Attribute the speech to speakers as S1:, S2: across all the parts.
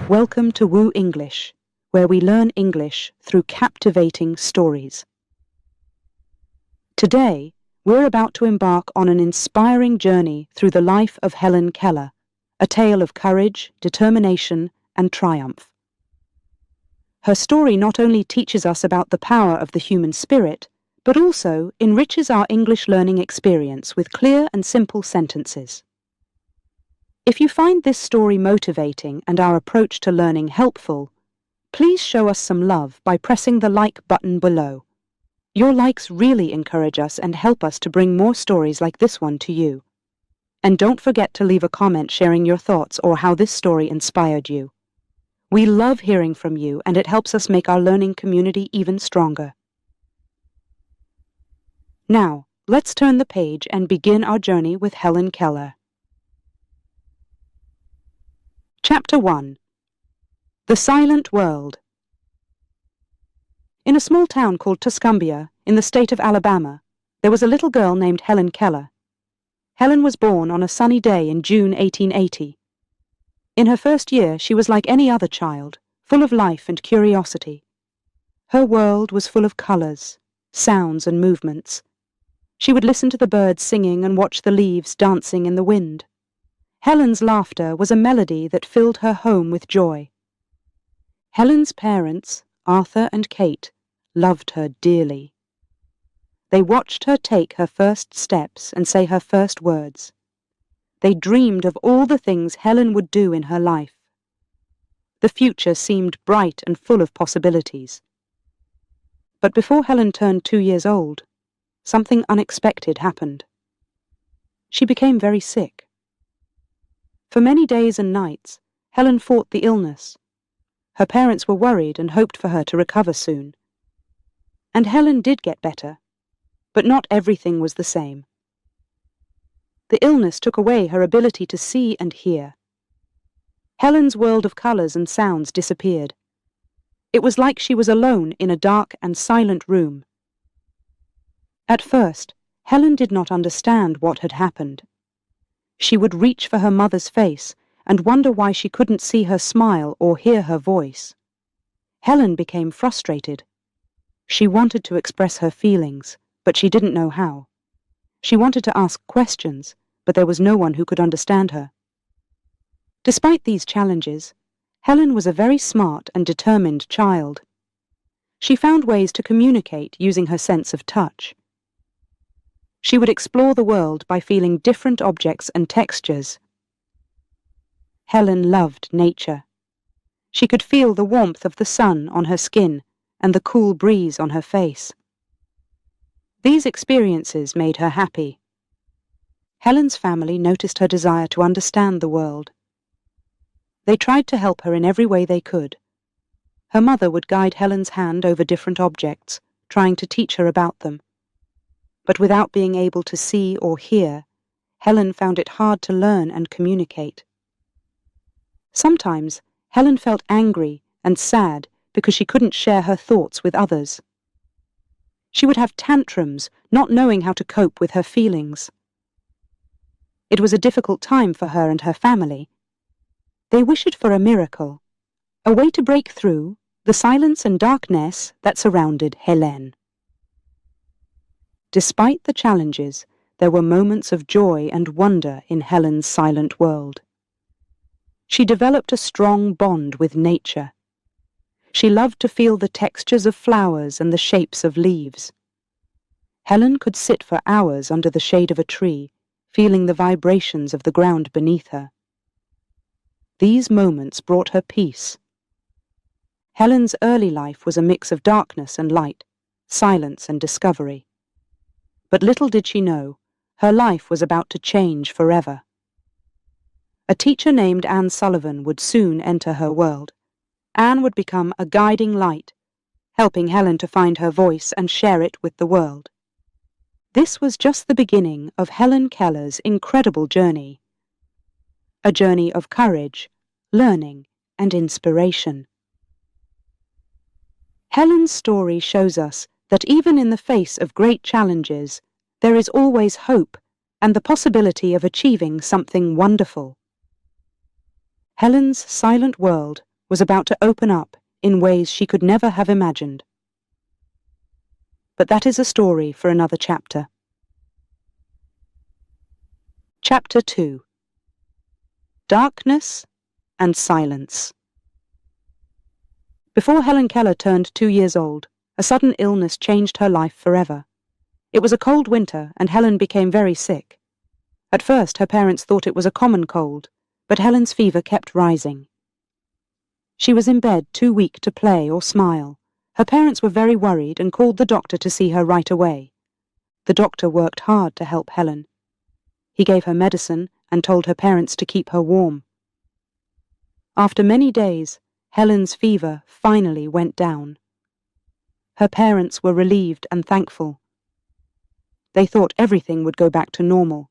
S1: Welcome to Woo English, where we learn English through captivating stories. Today, we're about to embark on an inspiring journey through the life of Helen Keller, a tale of courage, determination, and triumph. Her story not only teaches us about the power of the human spirit, but also enriches our English learning experience with clear and simple sentences. If you find this story motivating and our approach to learning helpful, please show us some love by pressing the like button below. Your likes really encourage us and help us to bring more stories like this one to you. And don't forget to leave a comment sharing your thoughts or how this story inspired you. We love hearing from you, and it helps us make our learning community even stronger. Now, let's turn the page and begin our journey with Helen Keller. Chapter 1. The Silent World. In a small town called Tuscumbia, in the state of Alabama, there was a little girl named Helen Keller. Helen was born on a sunny day in June 1880. In her first year, she was like any other child, full of life and curiosity. Her world was full of colours, sounds and movements. She would listen to the birds singing and watch the leaves dancing in the wind. Helen's laughter was a melody that filled her home with joy. Helen's parents, Arthur and Kate, loved her dearly. They watched her take her first steps and say her first words. They dreamed of all the things Helen would do in her life. The future seemed bright and full of possibilities. But before Helen turned 2 years old, something unexpected happened. She became very sick. For many days and nights, Helen fought the illness. Her parents were worried and hoped for her to recover soon. And Helen did get better, but not everything was the same. The illness took away her ability to see and hear. Helen's world of colours and sounds disappeared. It was like she was alone in a dark and silent room. At first, Helen did not understand what had happened. She would reach for her mother's face and wonder why she couldn't see her smile or hear her voice. Helen became frustrated. She wanted to express her feelings, but she didn't know how. She wanted to ask questions, but there was no one who could understand her. Despite these challenges, Helen was a very smart and determined child. She found ways to communicate using her sense of touch. She would explore the world by feeling different objects and textures. Helen loved nature. She could feel the warmth of the sun on her skin and the cool breeze on her face. These experiences made her happy. Helen's family noticed her desire to understand the world. They tried to help her in every way they could. Her mother would guide Helen's hand over different objects, trying to teach her about them. But without being able to see or hear, Helen found it hard to learn and communicate. Sometimes, Helen felt angry and sad because she couldn't share her thoughts with others. She would have tantrums, not knowing how to cope with her feelings. It was a difficult time for her and her family. They wished for a miracle, a way to break through the silence and darkness that surrounded Helen. Despite the challenges, there were moments of joy and wonder in Helen's silent world. She developed a strong bond with nature. She loved to feel the textures of flowers and the shapes of leaves. Helen could sit for hours under the shade of a tree, feeling the vibrations of the ground beneath her. These moments brought her peace. Helen's early life was a mix of darkness and light, silence and discovery. But little did she know, her life was about to change forever. A teacher named Anne Sullivan would soon enter her world. Anne would become a guiding light, helping Helen to find her voice and share it with the world. This was just the beginning of Helen Keller's incredible journey. A journey of courage, learning, and inspiration. Helen's story shows us that even in the face of great challenges, there is always hope and the possibility of achieving something wonderful. Helen's silent world was about to open up in ways she could never have imagined. But that is a story for another chapter. Chapter 2. Darkness and Silence. Before Helen Keller turned 2 years old, a sudden illness changed her life forever. It was a cold winter, and Helen became very sick. At first, her parents thought it was a common cold, but Helen's fever kept rising. She was in bed too weak to play or smile. Her parents were very worried and called the doctor to see her right away. The doctor worked hard to help Helen. He gave her medicine and told her parents to keep her warm. After many days, Helen's fever finally went down. Her parents were relieved and thankful. They thought everything would go back to normal.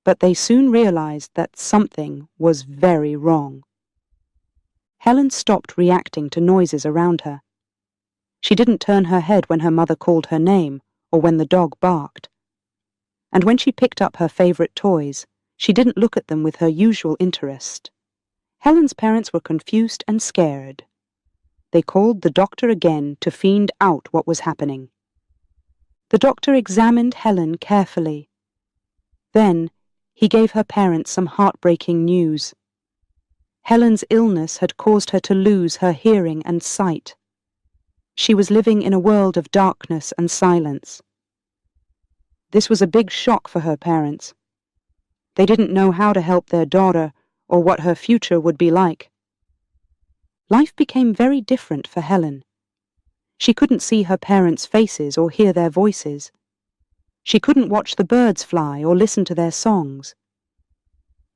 S1: But they soon realized that something was very wrong. Helen stopped reacting to noises around her. She didn't turn her head when her mother called her name or when the dog barked. And when she picked up her favorite toys, she didn't look at them with her usual interest. Helen's parents were confused and scared. They called the doctor again to find out what was happening. The doctor examined Helen carefully. Then he gave her parents some heartbreaking news. Helen's illness had caused her to lose her hearing and sight. She was living in a world of darkness and silence. This was a big shock for her parents. They didn't know how to help their daughter or what her future would be like. Life became very different for Helen. She couldn't see her parents' faces or hear their voices. She couldn't watch the birds fly or listen to their songs.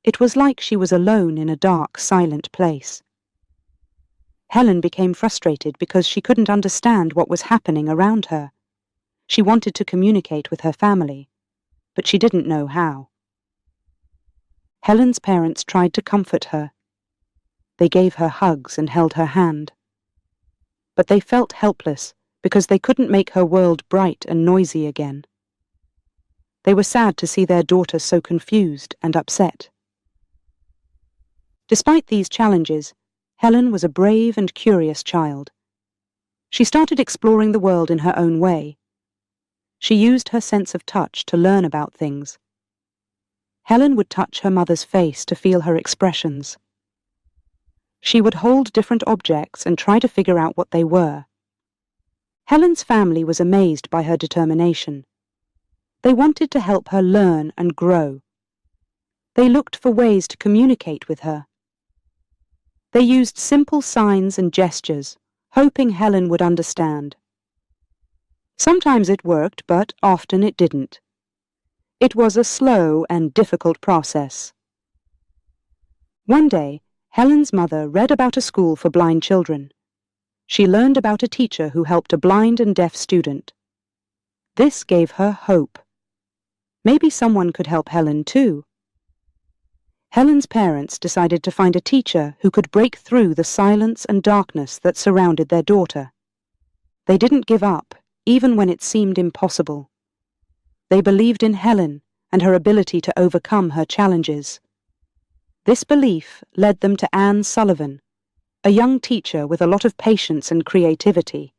S1: It was like she was alone in a dark, silent place. Helen became frustrated because she couldn't understand what was happening around her. She wanted to communicate with her family, but she didn't know how. Helen's parents tried to comfort her. They gave her hugs and held her hand. But they felt helpless because they couldn't make her world bright and noisy again. They were sad to see their daughter so confused and upset. Despite these challenges, Helen was a brave and curious child. She started exploring the world in her own way. She used her sense of touch to learn about things. Helen would touch her mother's face to feel her expressions. She would hold different objects and try to figure out what they were. Helen's family was amazed by her determination. They wanted to help her learn and grow. They looked for ways to communicate with her. They used simple signs and gestures, hoping Helen would understand. Sometimes it worked, but often it didn't. It was a slow and difficult process. One day, Helen's mother read about a school for blind children. She learned about a teacher who helped a blind and deaf student. This gave her hope. Maybe someone could help Helen too. Helen's parents decided to find a teacher who could break through the silence and darkness that surrounded their daughter. They didn't give up, even when it seemed impossible. They believed in Helen and her ability to overcome her challenges. This belief led them to Anne Sullivan, a young teacher with a lot of patience and creativity.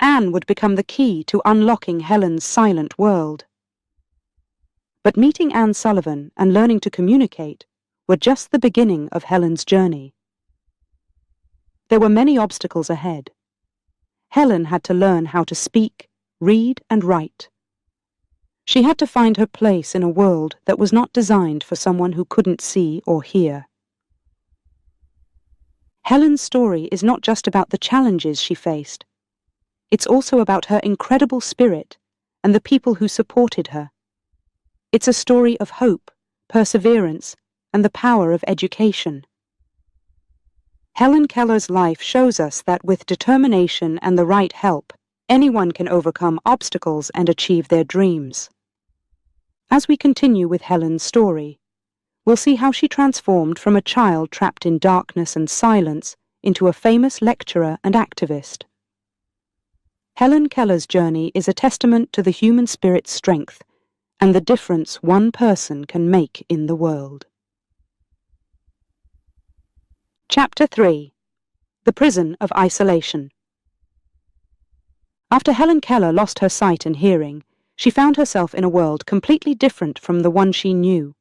S1: Anne would become the key to unlocking Helen's silent world. But meeting Anne Sullivan and learning to communicate were just the beginning of Helen's journey. There were many obstacles ahead. Helen had to learn how to speak, read, and write. She had to find her place in a world that was not designed for someone who couldn't see or hear. Helen's story is not just about the challenges she faced. It's also about her incredible spirit and the people who supported her. It's a story of hope, perseverance, and the power of education. Helen Keller's life shows us that with determination and the right help, anyone can overcome obstacles and achieve their dreams. As we continue with Helen's story, we'll see how she transformed from a child trapped in darkness and silence into a famous lecturer and activist. Helen Keller's journey is a testament to the human spirit's strength and the difference one person can make in the world. Chapter 3. The Prison of Isolation. After Helen Keller lost her sight and hearing, she found herself in a world completely different from the one she knew.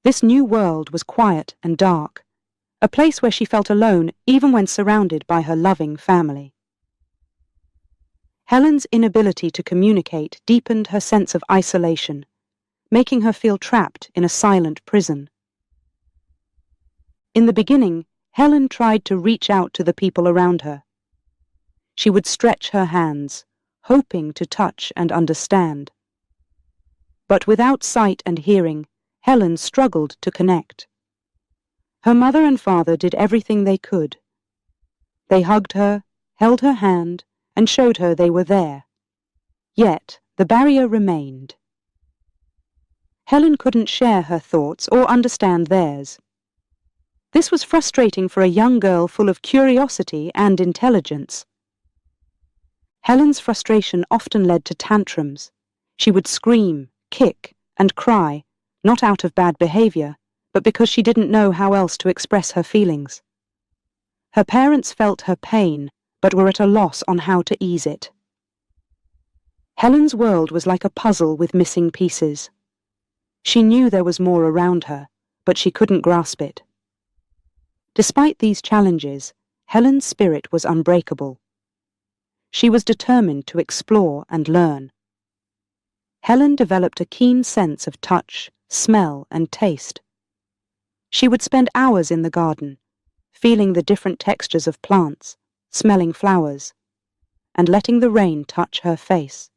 S1: This new world was quiet and dark, a place where she felt alone even when surrounded by her loving family. Helen's inability to communicate deepened her sense of isolation, making her feel trapped in a silent prison. In the beginning, Helen tried to reach out to the people around her. She would stretch her hands, hoping to touch and understand. But without sight and hearing, Helen struggled to connect. Her mother and father did everything they could. They hugged her, held her hand, and showed her they were there. Yet the barrier remained. Helen couldn't share her thoughts or understand theirs. This was frustrating for a young girl full of curiosity and intelligence. Helen's frustration often led to tantrums. She would scream, kick, and cry, not out of bad behavior, but because she didn't know how else to express her feelings. Her parents felt her pain, but were at a loss on how to ease it. Helen's world was like a puzzle with missing pieces. She knew there was more around her, but she couldn't grasp it. Despite these challenges, Helen's spirit was unbreakable. She was determined to explore and learn. Helen developed a keen sense of touch, smell, and taste. She would spend hours in the garden, feeling the different textures of plants, smelling flowers, and letting the rain touch her face.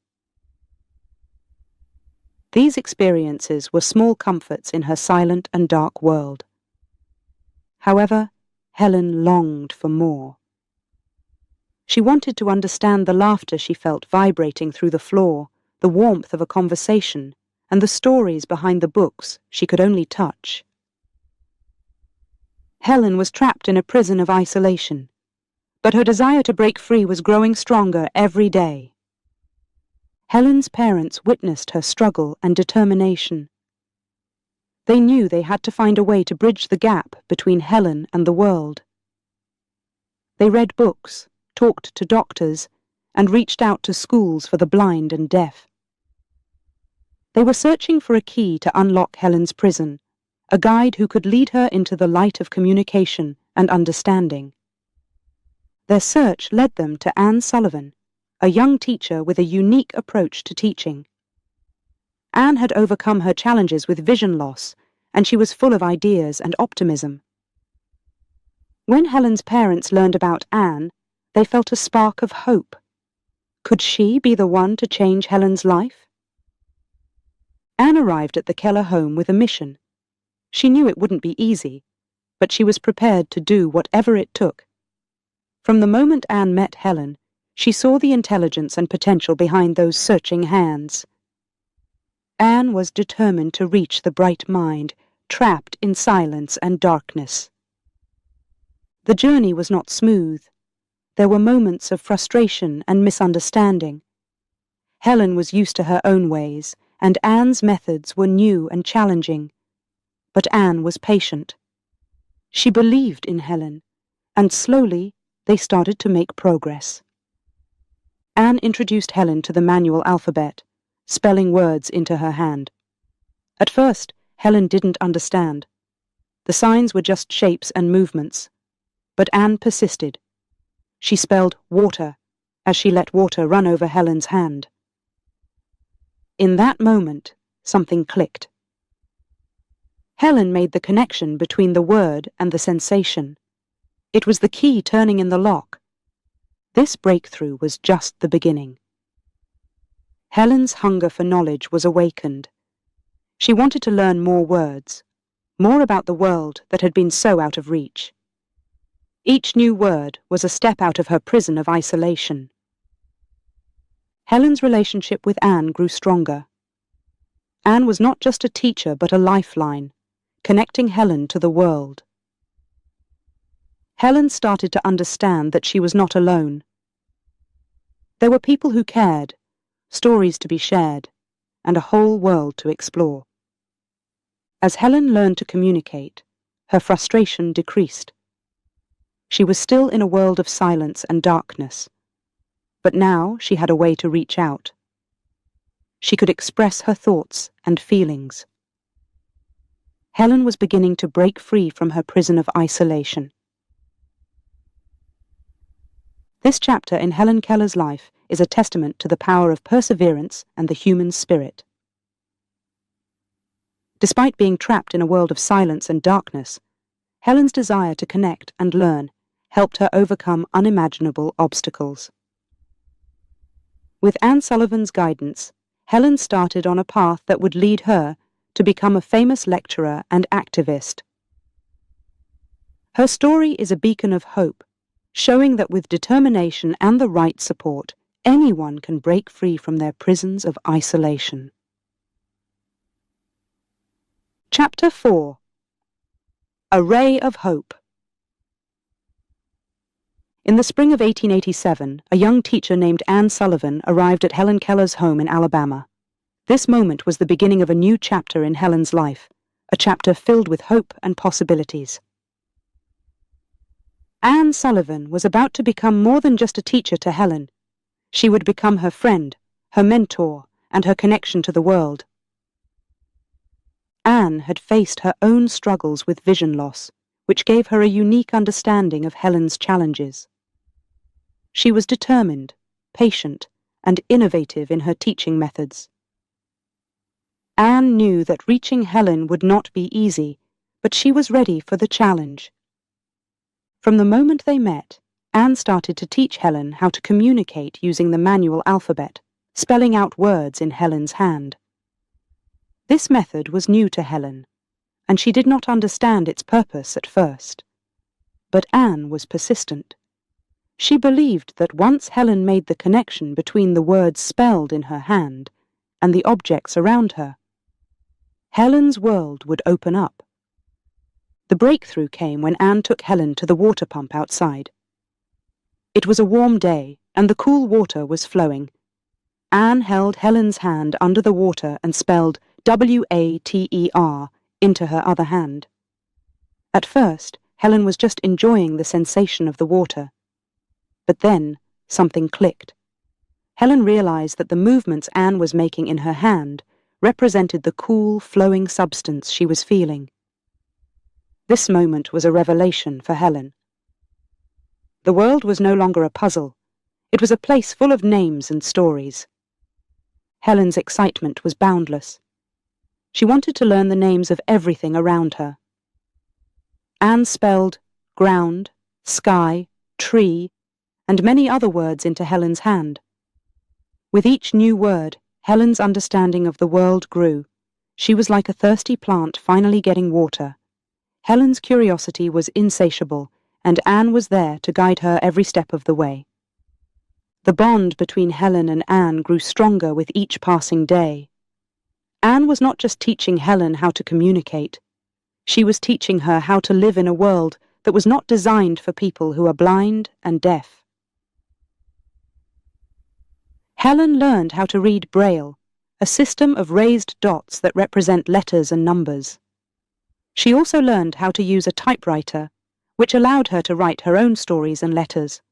S1: These experiences were small comforts in her silent and dark world. However, Helen longed for more. She wanted to understand the laughter she felt vibrating through the floor, the warmth of a conversation, and the stories behind the books she could only touch. Helen was trapped in a prison of isolation, but her desire to break free was growing stronger every day. Helen's parents witnessed her struggle and determination. They knew they had to find a way to bridge the gap between Helen and the world. They read books, talked to doctors, and reached out to schools for the blind and deaf. They were searching for a key to unlock Helen's prison, a guide who could lead her into the light of communication and understanding. Their search led them to Anne Sullivan, a young teacher with a unique approach to teaching. Anne had overcome her challenges with vision loss, and she was full of ideas and optimism. When Helen's parents learned about Anne, they felt a spark of hope. Could she be the one to change Helen's life? Anne arrived at the Keller home with a mission. She knew it wouldn't be easy, but she was prepared to do whatever it took. From the moment Anne met Helen, she saw the intelligence and potential behind those searching hands. Anne was determined to reach the bright mind, trapped in silence and darkness. The journey was not smooth. There were moments of frustration and misunderstanding. Helen was used to her own ways, and Anne's methods were new and challenging. But Anne was patient. She believed in Helen, and slowly they started to make progress. Anne introduced Helen to the manual alphabet, spelling words into her hand. At first, Helen didn't understand. The signs were just shapes and movements. But Anne persisted. She spelled water as she let water run over Helen's hand. In that moment, something clicked. Helen made the connection between the word and the sensation. It was the key turning in the lock. This breakthrough was just the beginning. Helen's hunger for knowledge was awakened. She wanted to learn more words, more about the world that had been so out of reach. Each new word was a step out of her prison of isolation. Helen's relationship with Anne grew stronger. Anne was not just a teacher but a lifeline, connecting Helen to the world. Helen started to understand that she was not alone. There were people who cared, stories to be shared, and a whole world to explore. As Helen learned to communicate, her frustration decreased. She was still in a world of silence and darkness. But now she had a way to reach out. She could express her thoughts and feelings. Helen was beginning to break free from her prison of isolation. This chapter in Helen Keller's life is a testament to the power of perseverance and the human spirit. Despite being trapped in a world of silence and darkness, Helen's desire to connect and learn helped her overcome unimaginable obstacles. With Anne Sullivan's guidance, Helen started on a path that would lead her to become a famous lecturer and activist. Her story is a beacon of hope, showing that with determination and the right support, anyone can break free from their prisons of isolation. Chapter 4. A Ray of Hope. In the spring of 1887, a young teacher named Anne Sullivan arrived at Helen Keller's home in Alabama. This moment was the beginning of a new chapter in Helen's life, a chapter filled with hope and possibilities. Anne Sullivan was about to become more than just a teacher to Helen. She would become her friend, her mentor, and her connection to the world. Anne had faced her own struggles with vision loss, which gave her a unique understanding of Helen's challenges. She was determined, patient, and innovative in her teaching methods. Anne knew that reaching Helen would not be easy, but she was ready for the challenge. From the moment they met, Anne started to teach Helen how to communicate using the manual alphabet, spelling out words in Helen's hand. This method was new to Helen, and she did not understand its purpose at first. But Anne was persistent. She believed that once Helen made the connection between the words spelled in her hand and the objects around her, Helen's world would open up. The breakthrough came when Anne took Helen to the water pump outside. It was a warm day, and the cool water was flowing. Anne held Helen's hand under the water and spelled W-A-T-E-R into her other hand. At first, Helen was just enjoying the sensation of the water. But then, something clicked. Helen realized that the movements Anne was making in her hand represented the cool, flowing substance she was feeling. This moment was a revelation for Helen. The world was no longer a puzzle. It was a place full of names and stories. Helen's excitement was boundless. She wanted to learn the names of everything around her. Anne spelled ground, sky, tree, and many other words into Helen's hand. With each new word, Helen's understanding of the world grew. She was like a thirsty plant finally getting water. Helen's curiosity was insatiable, and Anne was there to guide her every step of the way. The bond between Helen and Anne grew stronger with each passing day. Anne was not just teaching Helen how to communicate. She was teaching her how to live in a world that was not designed for people who are blind and deaf. Helen learned how to read Braille, a system of raised dots that represent letters and numbers. She also learned how to use a typewriter, which allowed her to write her own stories and letters.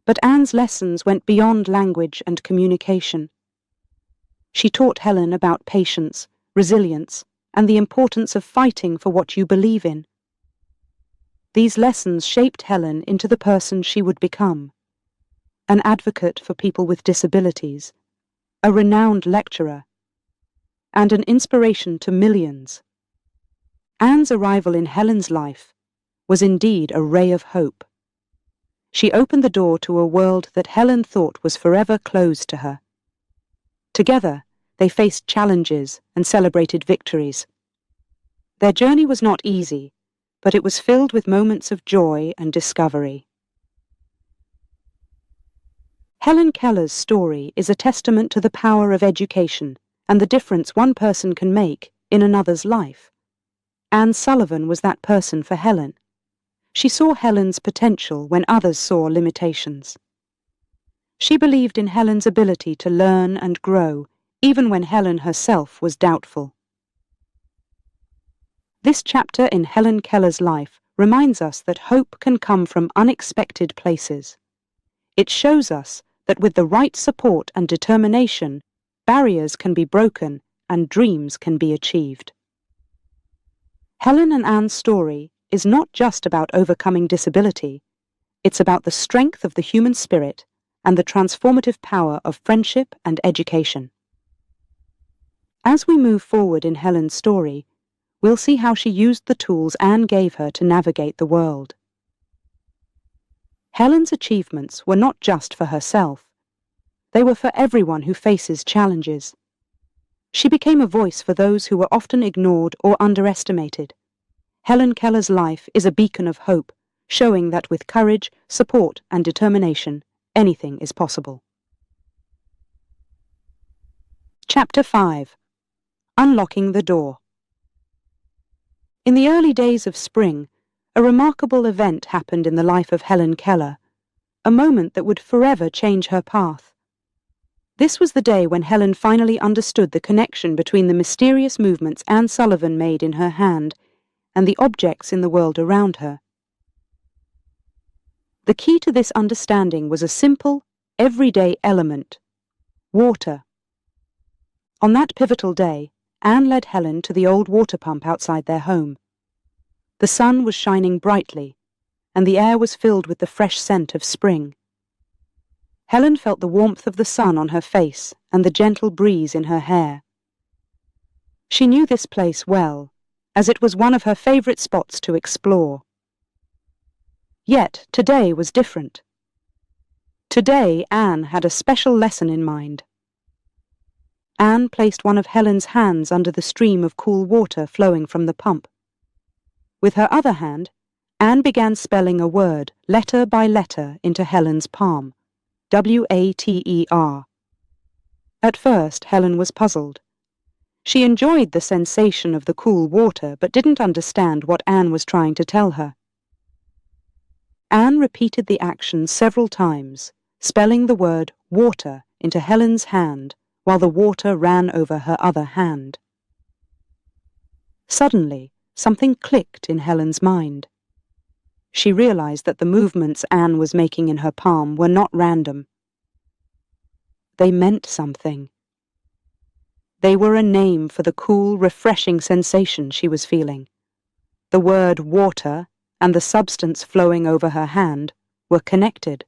S1: But Anne's lessons went beyond language and communication. She taught Helen about patience, resilience, and the importance of fighting for what you believe in. These lessons shaped Helen into the person she would become: an advocate for people with disabilities, a renowned lecturer, and an inspiration to millions. Anne's arrival in Helen's life was indeed a ray of hope. She opened the door to a world that Helen thought was forever closed to her. Together, they faced challenges and celebrated victories. Their journey was not easy, but it was filled with moments of joy and discovery. Helen Keller's story is a testament to the power of education and the difference one person can make in another's life. Anne Sullivan was that person for Helen. She saw Helen's potential when others saw limitations. She believed in Helen's ability to learn and grow, even when Helen herself was doubtful. This chapter in Helen Keller's life reminds us that hope can come from unexpected places. It shows us that with the right support and determination, barriers can be broken and dreams can be achieved. Helen and Anne's story is not just about overcoming disability, it's about the strength of the human spirit and the transformative power of friendship and education. As we move forward in Helen's story, we'll see how she used the tools Anne gave her to navigate the world. Helen's achievements were not just for herself. They were for everyone who faces challenges. She became a voice for those who were often ignored or underestimated. Helen Keller's life is a beacon of hope, showing that with courage, support, and determination, anything is possible. Chapter 5. Unlocking the Door. In the early days of spring, a remarkable event happened in the life of Helen Keller, a moment that would forever change her path. This was the day when Helen finally understood the connection between the mysterious movements Anne Sullivan made in her hand and the objects in the world around her. The key to this understanding was a simple, everyday element: water. On that pivotal day, Anne led Helen to the old water pump outside their home. The sun was shining brightly, and the air was filled with the fresh scent of spring. Helen felt the warmth of the sun on her face and the gentle breeze in her hair. She knew this place well, as it was one of her favourite spots to explore. Yet today was different. Today Anne had a special lesson in mind. Anne placed one of Helen's hands under the stream of cool water flowing from the pump. With her other hand, Anne began spelling a word, letter by letter, into Helen's palm. W-A-T-E-R. At first, Helen was puzzled. She enjoyed the sensation of the cool water, but didn't understand what Anne was trying to tell her. Anne repeated the action several times, spelling the word water into Helen's hand while the water ran over her other hand. Suddenly, something clicked in Helen's mind. She realized that the movements Anne was making in her palm were not random. They meant something. They were a name for the cool, refreshing sensation she was feeling. The word water and the substance flowing over her hand were connected.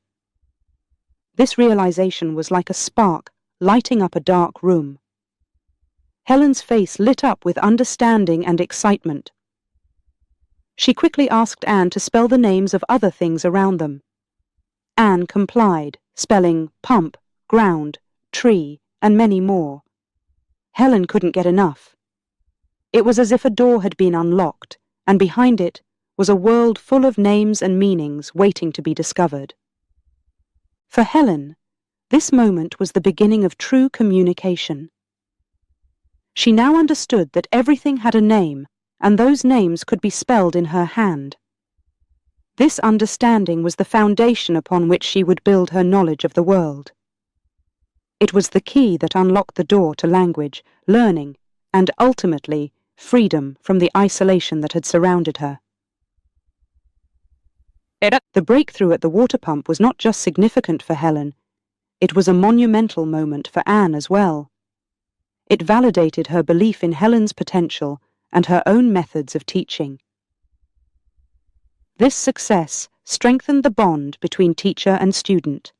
S1: This realization was like a spark lighting up a dark room. Helen's face lit up with understanding and excitement. She quickly asked Anne to spell the names of other things around them. Anne complied, spelling pump, ground, tree, and many more. Helen couldn't get enough. It was as if a door had been unlocked, and behind it was a world full of names and meanings waiting to be discovered. For Helen, this moment was the beginning of true communication. She now understood that everything had a name, and those names could be spelled in her hand. This understanding was the foundation upon which she would build her knowledge of the world. It was the key that unlocked the door to language, learning, and ultimately, freedom from the isolation that had surrounded her. The breakthrough at the water pump was not just significant for Helen, it was a monumental moment for Anne as well. It validated her belief in Helen's potential and her own methods of teaching. This success strengthened the bond between teacher and student,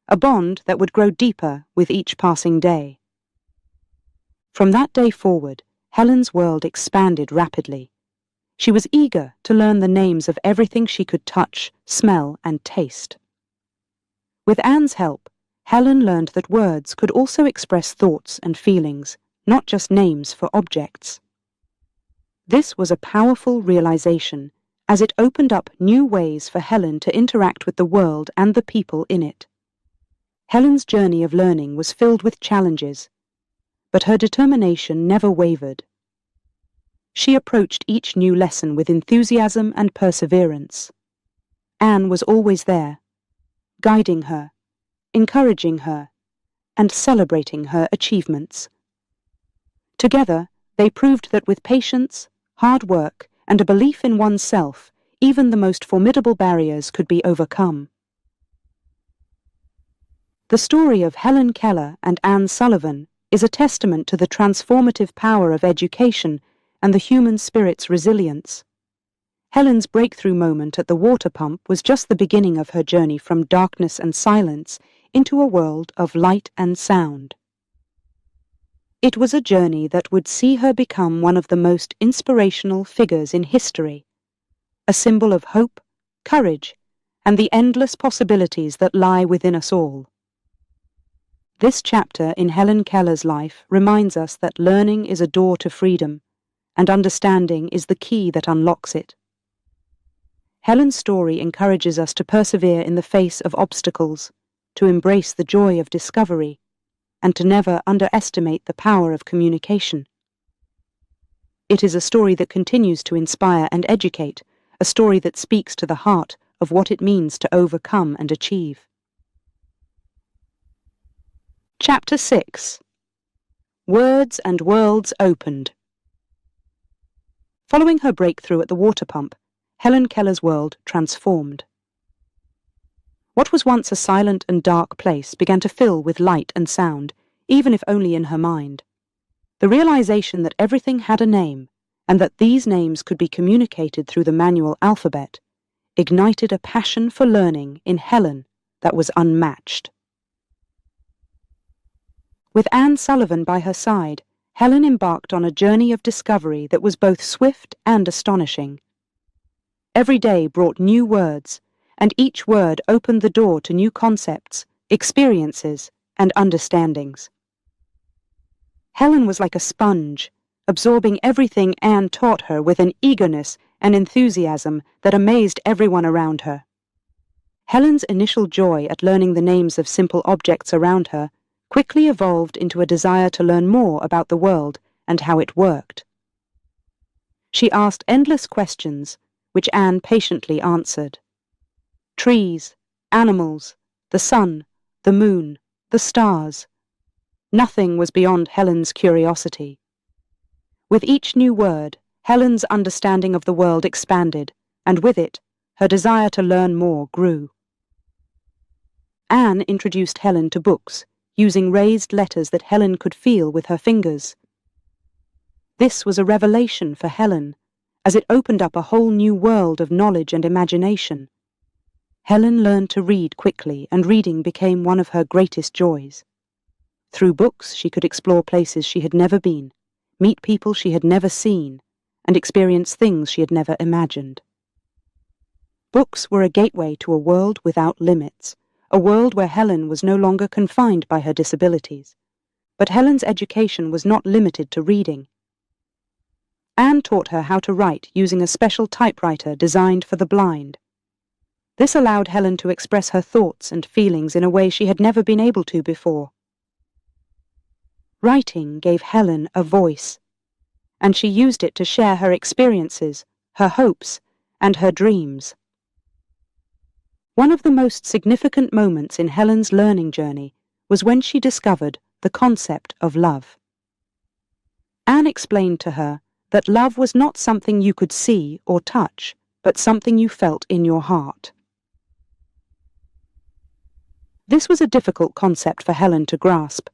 S1: a bond that would grow deeper with each passing day. From that day forward, Helen's world expanded rapidly. She was eager to learn the names of everything she could touch, smell, and taste. With Anne's help, Helen learned that words could also express thoughts and feelings, not just names for objects. This was a powerful realization, as it opened up new ways for Helen to interact with the world and the people in it. Helen's journey of learning was filled with challenges, but her determination never wavered. She approached each new lesson with enthusiasm and perseverance. Anne was always there, guiding her, encouraging her, and celebrating her achievements. Together, they proved that with patience, hard work, and a belief in oneself, even the most formidable barriers could be overcome. The story of Helen Keller and Anne Sullivan is a testament to the transformative power of education and the human spirit's resilience. Helen's breakthrough moment at the water pump was just the beginning of her journey from darkness and silence into a world of light and sound. It was a journey that would see her become one of the most inspirational figures in history, a symbol of hope, courage, and the endless possibilities that lie within us all. This chapter in Helen Keller's life reminds us that learning is a door to freedom, and understanding is the key that unlocks it. Helen's story encourages us to persevere in the face of obstacles, to embrace the joy of discovery, and to never underestimate the power of communication. It is a story that continues to inspire and educate, a story that speaks to the heart of what it means to overcome and achieve. Chapter 6. Words and Worlds Opened. Following her breakthrough at the water pump, Helen Keller's world transformed. What was once a silent and dark place began to fill with light and sound, even if only in her mind. The realization that everything had a name, and that these names could be communicated through the manual alphabet, ignited a passion for learning in Helen that was unmatched. With Anne Sullivan by her side, Helen embarked on a journey of discovery that was both swift and astonishing. Every day brought new words, and each word opened the door to new concepts, experiences, and understandings. Helen was like a sponge, absorbing everything Anne taught her with an eagerness and enthusiasm that amazed everyone around her. Helen's initial joy at learning the names of simple objects around her quickly evolved into a desire to learn more about the world and how it worked. She asked endless questions, which Anne patiently answered. Trees, animals, the sun, the moon, the stars. Nothing was beyond Helen's curiosity. With each new word, Helen's understanding of the world expanded, and with it, her desire to learn more grew. Anne introduced Helen to books, using raised letters that Helen could feel with her fingers. This was a revelation for Helen, as it opened up a whole new world of knowledge and imagination. Helen learned to read quickly, and reading became one of her greatest joys. Through books, she could explore places she had never been, meet people she had never seen, and experience things she had never imagined. Books were a gateway to a world without limits, a world where Helen was no longer confined by her disabilities. But Helen's education was not limited to reading. Anne taught her how to write using a special typewriter designed for the blind. This allowed Helen to express her thoughts and feelings in a way she had never been able to before. Writing gave Helen a voice, and she used it to share her experiences, her hopes, and her dreams. One of the most significant moments in Helen's learning journey was when she discovered the concept of love. Anne explained to her that love was not something you could see or touch, but something you felt in your heart. This was a difficult concept for Helen to grasp,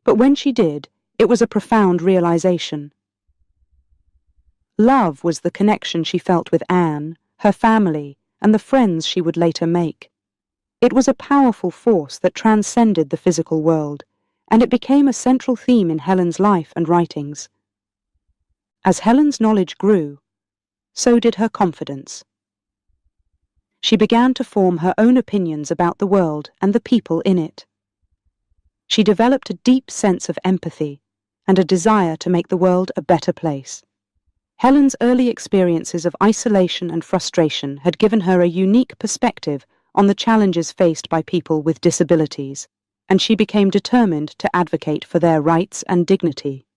S1: but when she did, it was a profound realization. Love was the connection she felt with Anne, her family, and the friends she would later make. It was a powerful force that transcended the physical world, and it became a central theme in Helen's life and writings. As Helen's knowledge grew, so did her confidence. She began to form her own opinions about the world and the people in it. She developed a deep sense of empathy and a desire to make the world a better place. Helen's early experiences of isolation and frustration had given her a unique perspective on the challenges faced by people with disabilities, and she became determined to advocate for their rights and dignity.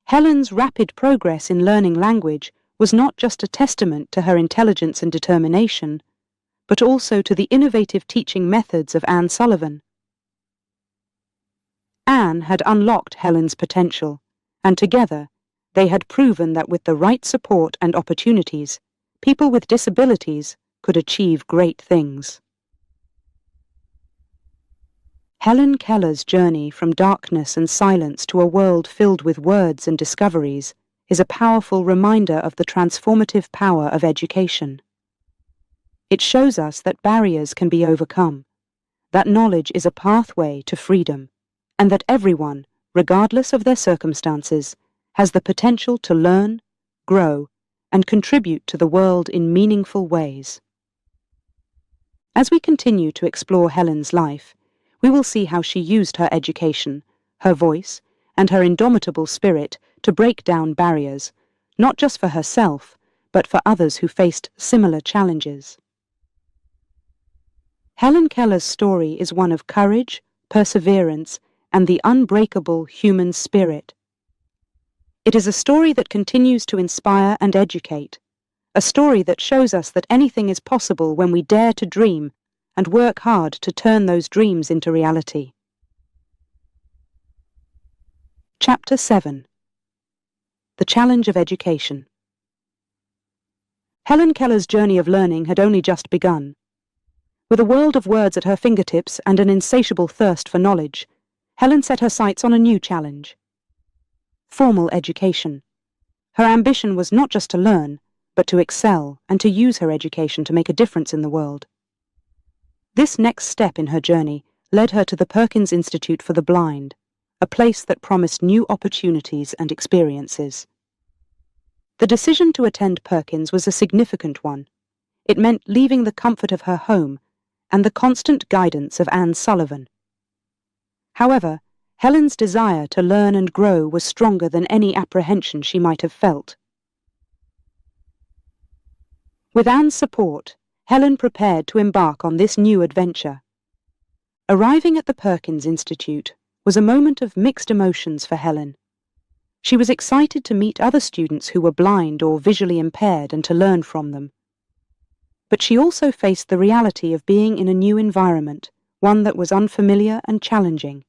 S1: Helen's rapid progress in learning language was not just a testament to her intelligence and determination, but also to the innovative teaching methods of Anne Sullivan. Anne had unlocked Helen's potential, and together they had proven that with the right support and opportunities, people with disabilities could achieve great things. Helen Keller's journey from darkness and silence to a world filled with words and discoveries is a powerful reminder of the transformative power of education. It shows us that barriers can be overcome, that knowledge is a pathway to freedom, and that everyone, regardless of their circumstances, has the potential to learn, grow, and contribute to the world in meaningful ways. As we continue to explore Helen's life, we will see how she used her education, her voice, and her indomitable spirit to break down barriers, not just for herself, but for others who faced similar challenges. Helen Keller's story is one of courage, perseverance, and the unbreakable human spirit. It is a story that continues to inspire and educate, a story that shows us that anything is possible when we dare to dream and work hard to turn those dreams into reality. Chapter 7. The Challenge of Education. Helen Keller's journey of learning had only just begun. With a world of words at her fingertips and an insatiable thirst for knowledge, Helen set her sights on a new challenge: formal education. Her ambition was not just to learn, but to excel and to use her education to make a difference in the world. This next step in her journey led her to the Perkins Institute for the Blind, a place that promised new opportunities and experiences. The decision to attend Perkins was a significant one. It meant leaving the comfort of her home and the constant guidance of Anne Sullivan. However, Helen's desire to learn and grow was stronger than any apprehension she might have felt. With Anne's support, Helen prepared to embark on this new adventure. Arriving at the Perkins Institute was a moment of mixed emotions for Helen. She was excited to meet other students who were blind or visually impaired and to learn from them. But she also faced the reality of being in a new environment, one that was unfamiliar and challenging.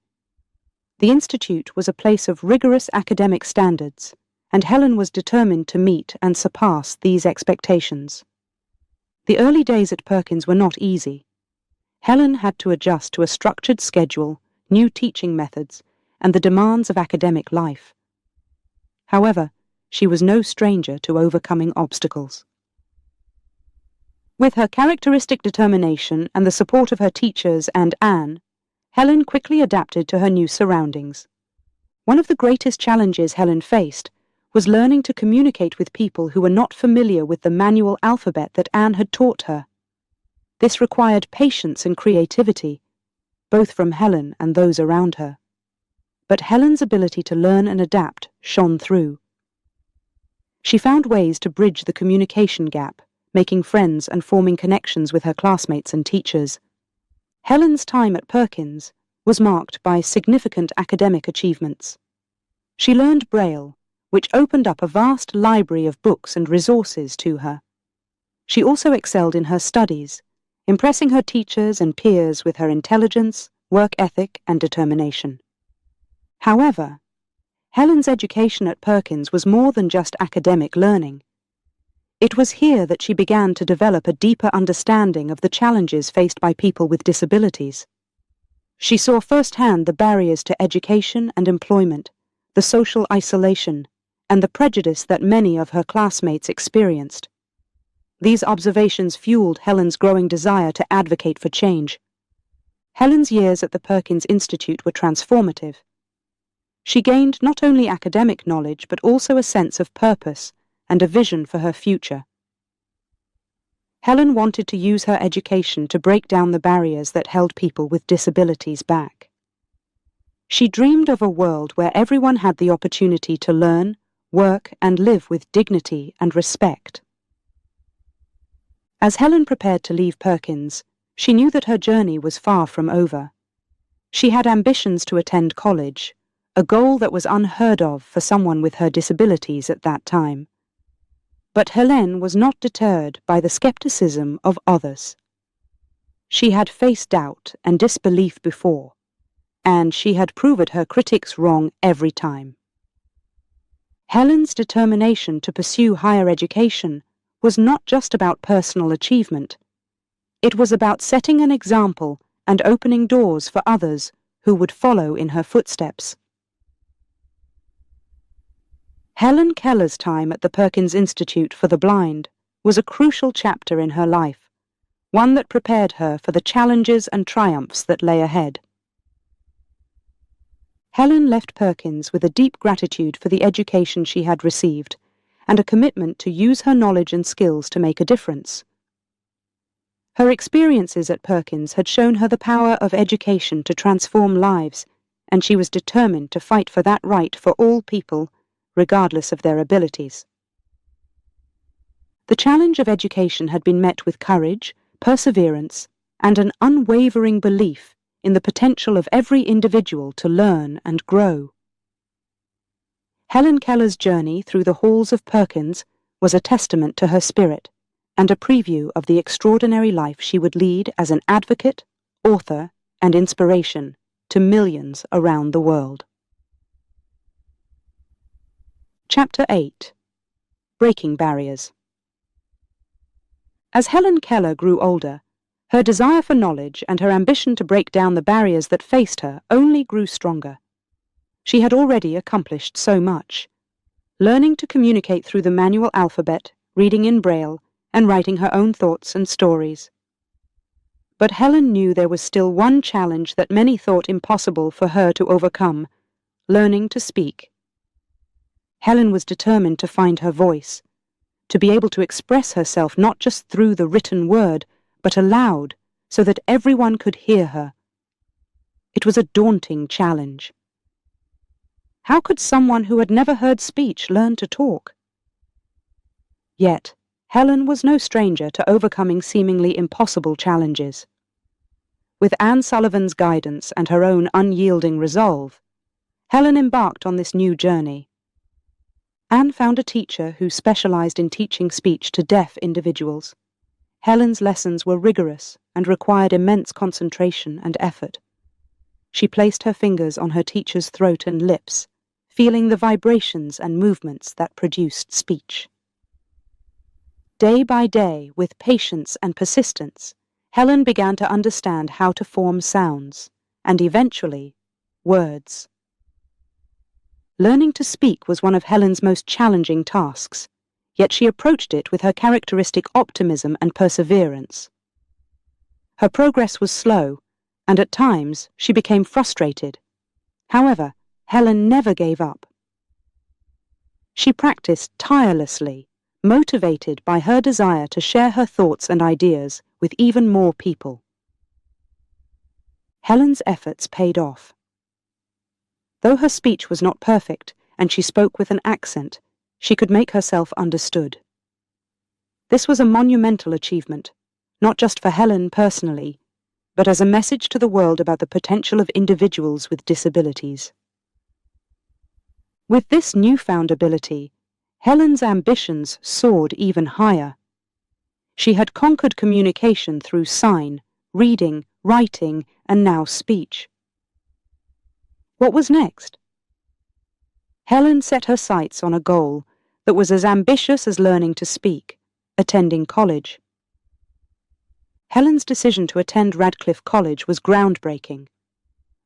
S1: The Institute was a place of rigorous academic standards, and Helen was determined to meet and surpass these expectations. The early days at Perkins were not easy. Helen had to adjust to a structured schedule, new teaching methods, and the demands of academic life. However, she was no stranger to overcoming obstacles. With her characteristic determination and the support of her teachers and Anne, Helen quickly adapted to her new surroundings. One of the greatest challenges Helen faced was learning to communicate with people who were not familiar with the manual alphabet that Anne had taught her. This required patience and creativity, both from Helen and those around her. But Helen's ability to learn and adapt shone through. She found ways to bridge the communication gap, making friends and forming connections with her classmates and teachers. Helen's time at Perkins was marked by significant academic achievements. She learned Braille, which opened up a vast library of books and resources to her. She also excelled in her studies, impressing her teachers and peers with her intelligence, work ethic, and determination. However, Helen's education at Perkins was more than just academic learning. It was here that she began to develop a deeper understanding of the challenges faced by people with disabilities. She saw firsthand the barriers to education and employment, the social isolation, and the prejudice that many of her classmates experienced. These observations fueled Helen's growing desire to advocate for change. Helen's years at the Perkins Institute were transformative. She gained not only academic knowledge but also a sense of purpose and a vision for her future. Helen wanted to use her education to break down the barriers that held people with disabilities back. She dreamed of a world where everyone had the opportunity to learn, work, and live with dignity and respect. As Helen prepared to leave Perkins, she knew that her journey was far from over. She had ambitions to attend college, a goal that was unheard of for someone with her disabilities at that time. But Helen was not deterred by the skepticism of others. She had faced doubt and disbelief before, and she had proved her critics wrong every time. Helen's determination to pursue higher education was not just about personal achievement. It was about setting an example and opening doors for others who would follow in her footsteps. Helen Keller's time at the Perkins Institute for the Blind was a crucial chapter in her life, one that prepared her for the challenges and triumphs that lay ahead. Helen left Perkins with a deep gratitude for the education she had received and a commitment to use her knowledge and skills to make a difference. Her experiences at Perkins had shown her the power of education to transform lives, and she was determined to fight for that right for all people, regardless of their abilities. The challenge of education had been met with courage, perseverance, and an unwavering belief in the potential of every individual to learn and grow. Helen Keller's journey through the halls of Perkins was a testament to her spirit and a preview of the extraordinary life she would lead as an advocate, author, and inspiration to millions around the world. Chapter 8. Breaking Barriers. As Helen Keller grew older, her desire for knowledge and her ambition to break down the barriers that faced her only grew stronger. She had already accomplished so much, learning to communicate through the manual alphabet, reading in Braille, and writing her own thoughts and stories. But Helen knew there was still one challenge that many thought impossible for her to overcome: learning to speak. Helen was determined to find her voice, to be able to express herself not just through the written word, but aloud, so that everyone could hear her. It was a daunting challenge. How could someone who had never heard speech learn to talk? Yet, Helen was no stranger to overcoming seemingly impossible challenges. With Anne Sullivan's guidance and her own unyielding resolve, Helen embarked on this new journey. Anne found a teacher who specialized in teaching speech to deaf individuals. Helen's lessons were rigorous and required immense concentration and effort. She placed her fingers on her teacher's throat and lips, feeling the vibrations and movements that produced speech. Day by day, with patience and persistence, Helen began to understand how to form sounds, and eventually, words. Learning to speak was one of Helen's most challenging tasks, yet she approached it with her characteristic optimism and perseverance. Her progress was slow, and at times she became frustrated. However, Helen never gave up. She practiced tirelessly, motivated by her desire to share her thoughts and ideas with even more people. Helen's efforts paid off. Though her speech was not perfect and she spoke with an accent, she could make herself understood. This was a monumental achievement, not just for Helen personally, but as a message to the world about the potential of individuals with disabilities. With this newfound ability, Helen's ambitions soared even higher. She had conquered communication through sign, reading, writing, and now speech. What was next? Helen set her sights on a goal that was as ambitious as learning to speak: attending college. Helen's decision to attend Radcliffe College was groundbreaking.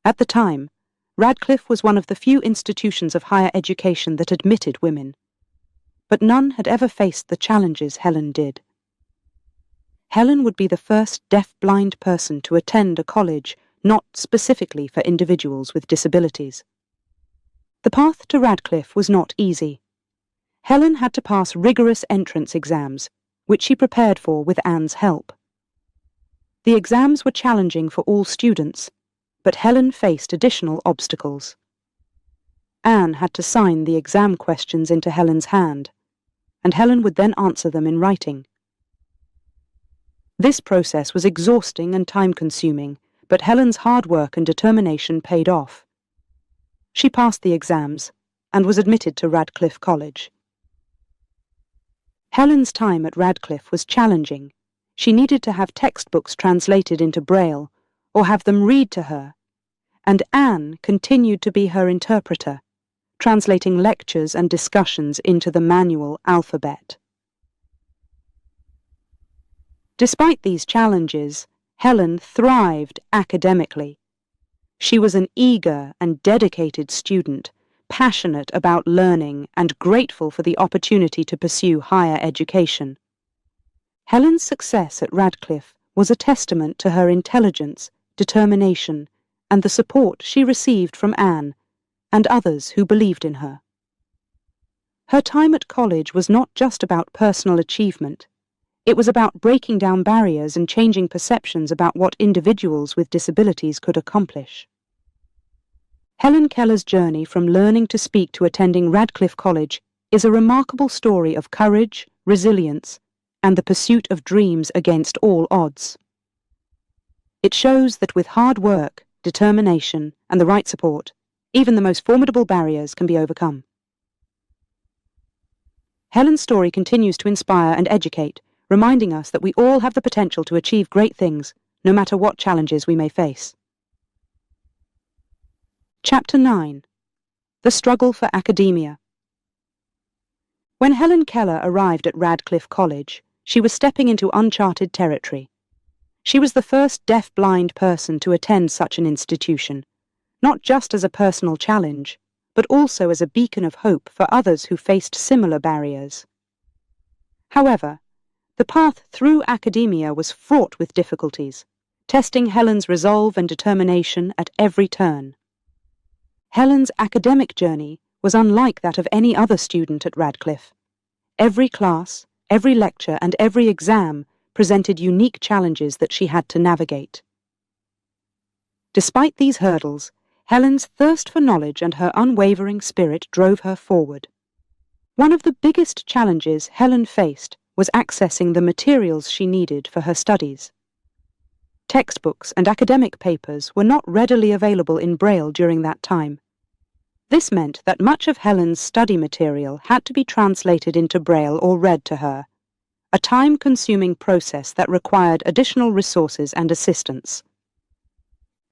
S1: At the time, Radcliffe was one of the few institutions of higher education that admitted women, but none had ever faced the challenges Helen did. Helen would be the first deaf-blind person to attend a college not specifically for individuals with disabilities. The path to Radcliffe was not easy. Helen had to pass rigorous entrance exams, which she prepared for with Anne's help. The exams were challenging for all students, but Helen faced additional obstacles. Anne had to sign the exam questions into Helen's hand, and Helen would then answer them in writing. This process was exhausting and time-consuming, but Helen's hard work and determination paid off. She passed the exams and was admitted to Radcliffe College. Helen's time at Radcliffe was challenging. She needed to have textbooks translated into Braille, or have them read to her, and Anne continued to be her interpreter, translating lectures and discussions into the manual alphabet. Despite these challenges, Helen thrived academically. She was an eager and dedicated student, passionate about learning and grateful for the opportunity to pursue higher education. Helen's success at Radcliffe was a testament to her intelligence, determination, and the support she received from Anne and others who believed in her. Her time at college was not just about personal achievement. It was about breaking down barriers and changing perceptions about what individuals with disabilities could accomplish. Helen Keller's journey from learning to speak to attending Radcliffe College is a remarkable story of courage, resilience, and the pursuit of dreams against all odds. It shows that with hard work, determination, and the right support, even the most formidable barriers can be overcome. Helen's story continues to inspire and educate, reminding us that we all have the potential to achieve great things, no matter what challenges we may face. Chapter 9. The Struggle for Academia. When Helen Keller arrived at Radcliffe College, she was stepping into uncharted territory. She was the first deaf-blind person to attend such an institution, not just as a personal challenge, but also as a beacon of hope for others who faced similar barriers. However, the path through academia was fraught with difficulties, testing Helen's resolve and determination at every turn. Helen's academic journey was unlike that of any other student at Radcliffe. Every class, every lecture, and every exam presented unique challenges that she had to navigate. Despite these hurdles, Helen's thirst for knowledge and her unwavering spirit drove her forward. One of the biggest challenges Helen faced was accessing the materials she needed for her studies. Textbooks and academic papers were not readily available in Braille during that time. This meant that much of Helen's study material had to be translated into Braille or read to her, a time-consuming process that required additional resources and assistance.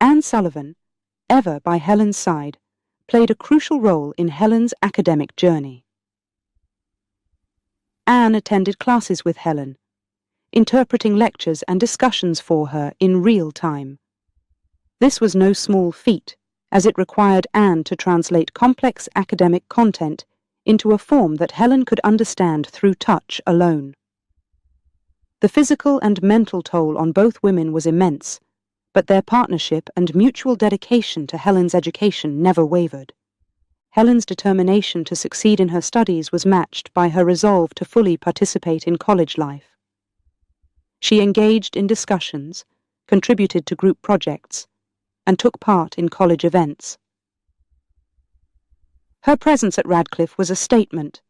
S1: Anne Sullivan, ever by Helen's side, played a crucial role in Helen's academic journey. Anne attended classes with Helen, interpreting lectures and discussions for her in real time. This was no small feat, as it required Anne to translate complex academic content into a form that Helen could understand through touch alone. The physical and mental toll on both women was immense, but their partnership and mutual dedication to Helen's education never wavered. Helen's determination to succeed in her studies was matched by her resolve to fully participate in college life. She engaged in discussions, contributed to group projects, and took part in college events. Her presence at Radcliffe was a statement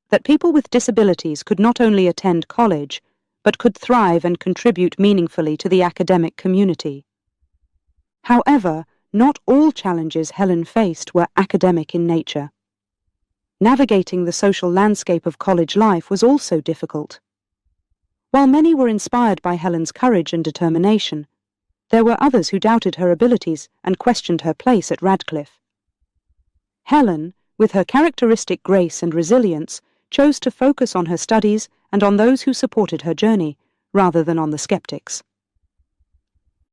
S1: that people with disabilities could not only attend college, but could thrive and contribute meaningfully to the academic community. However, not all challenges Helen faced were academic in nature. Navigating the social landscape of college life was also difficult. While many were inspired by Helen's courage and determination, there were others who doubted her abilities and questioned her place at Radcliffe. Helen, with her characteristic grace and resilience, chose to focus on her studies and on those who supported her journey, rather than on the skeptics.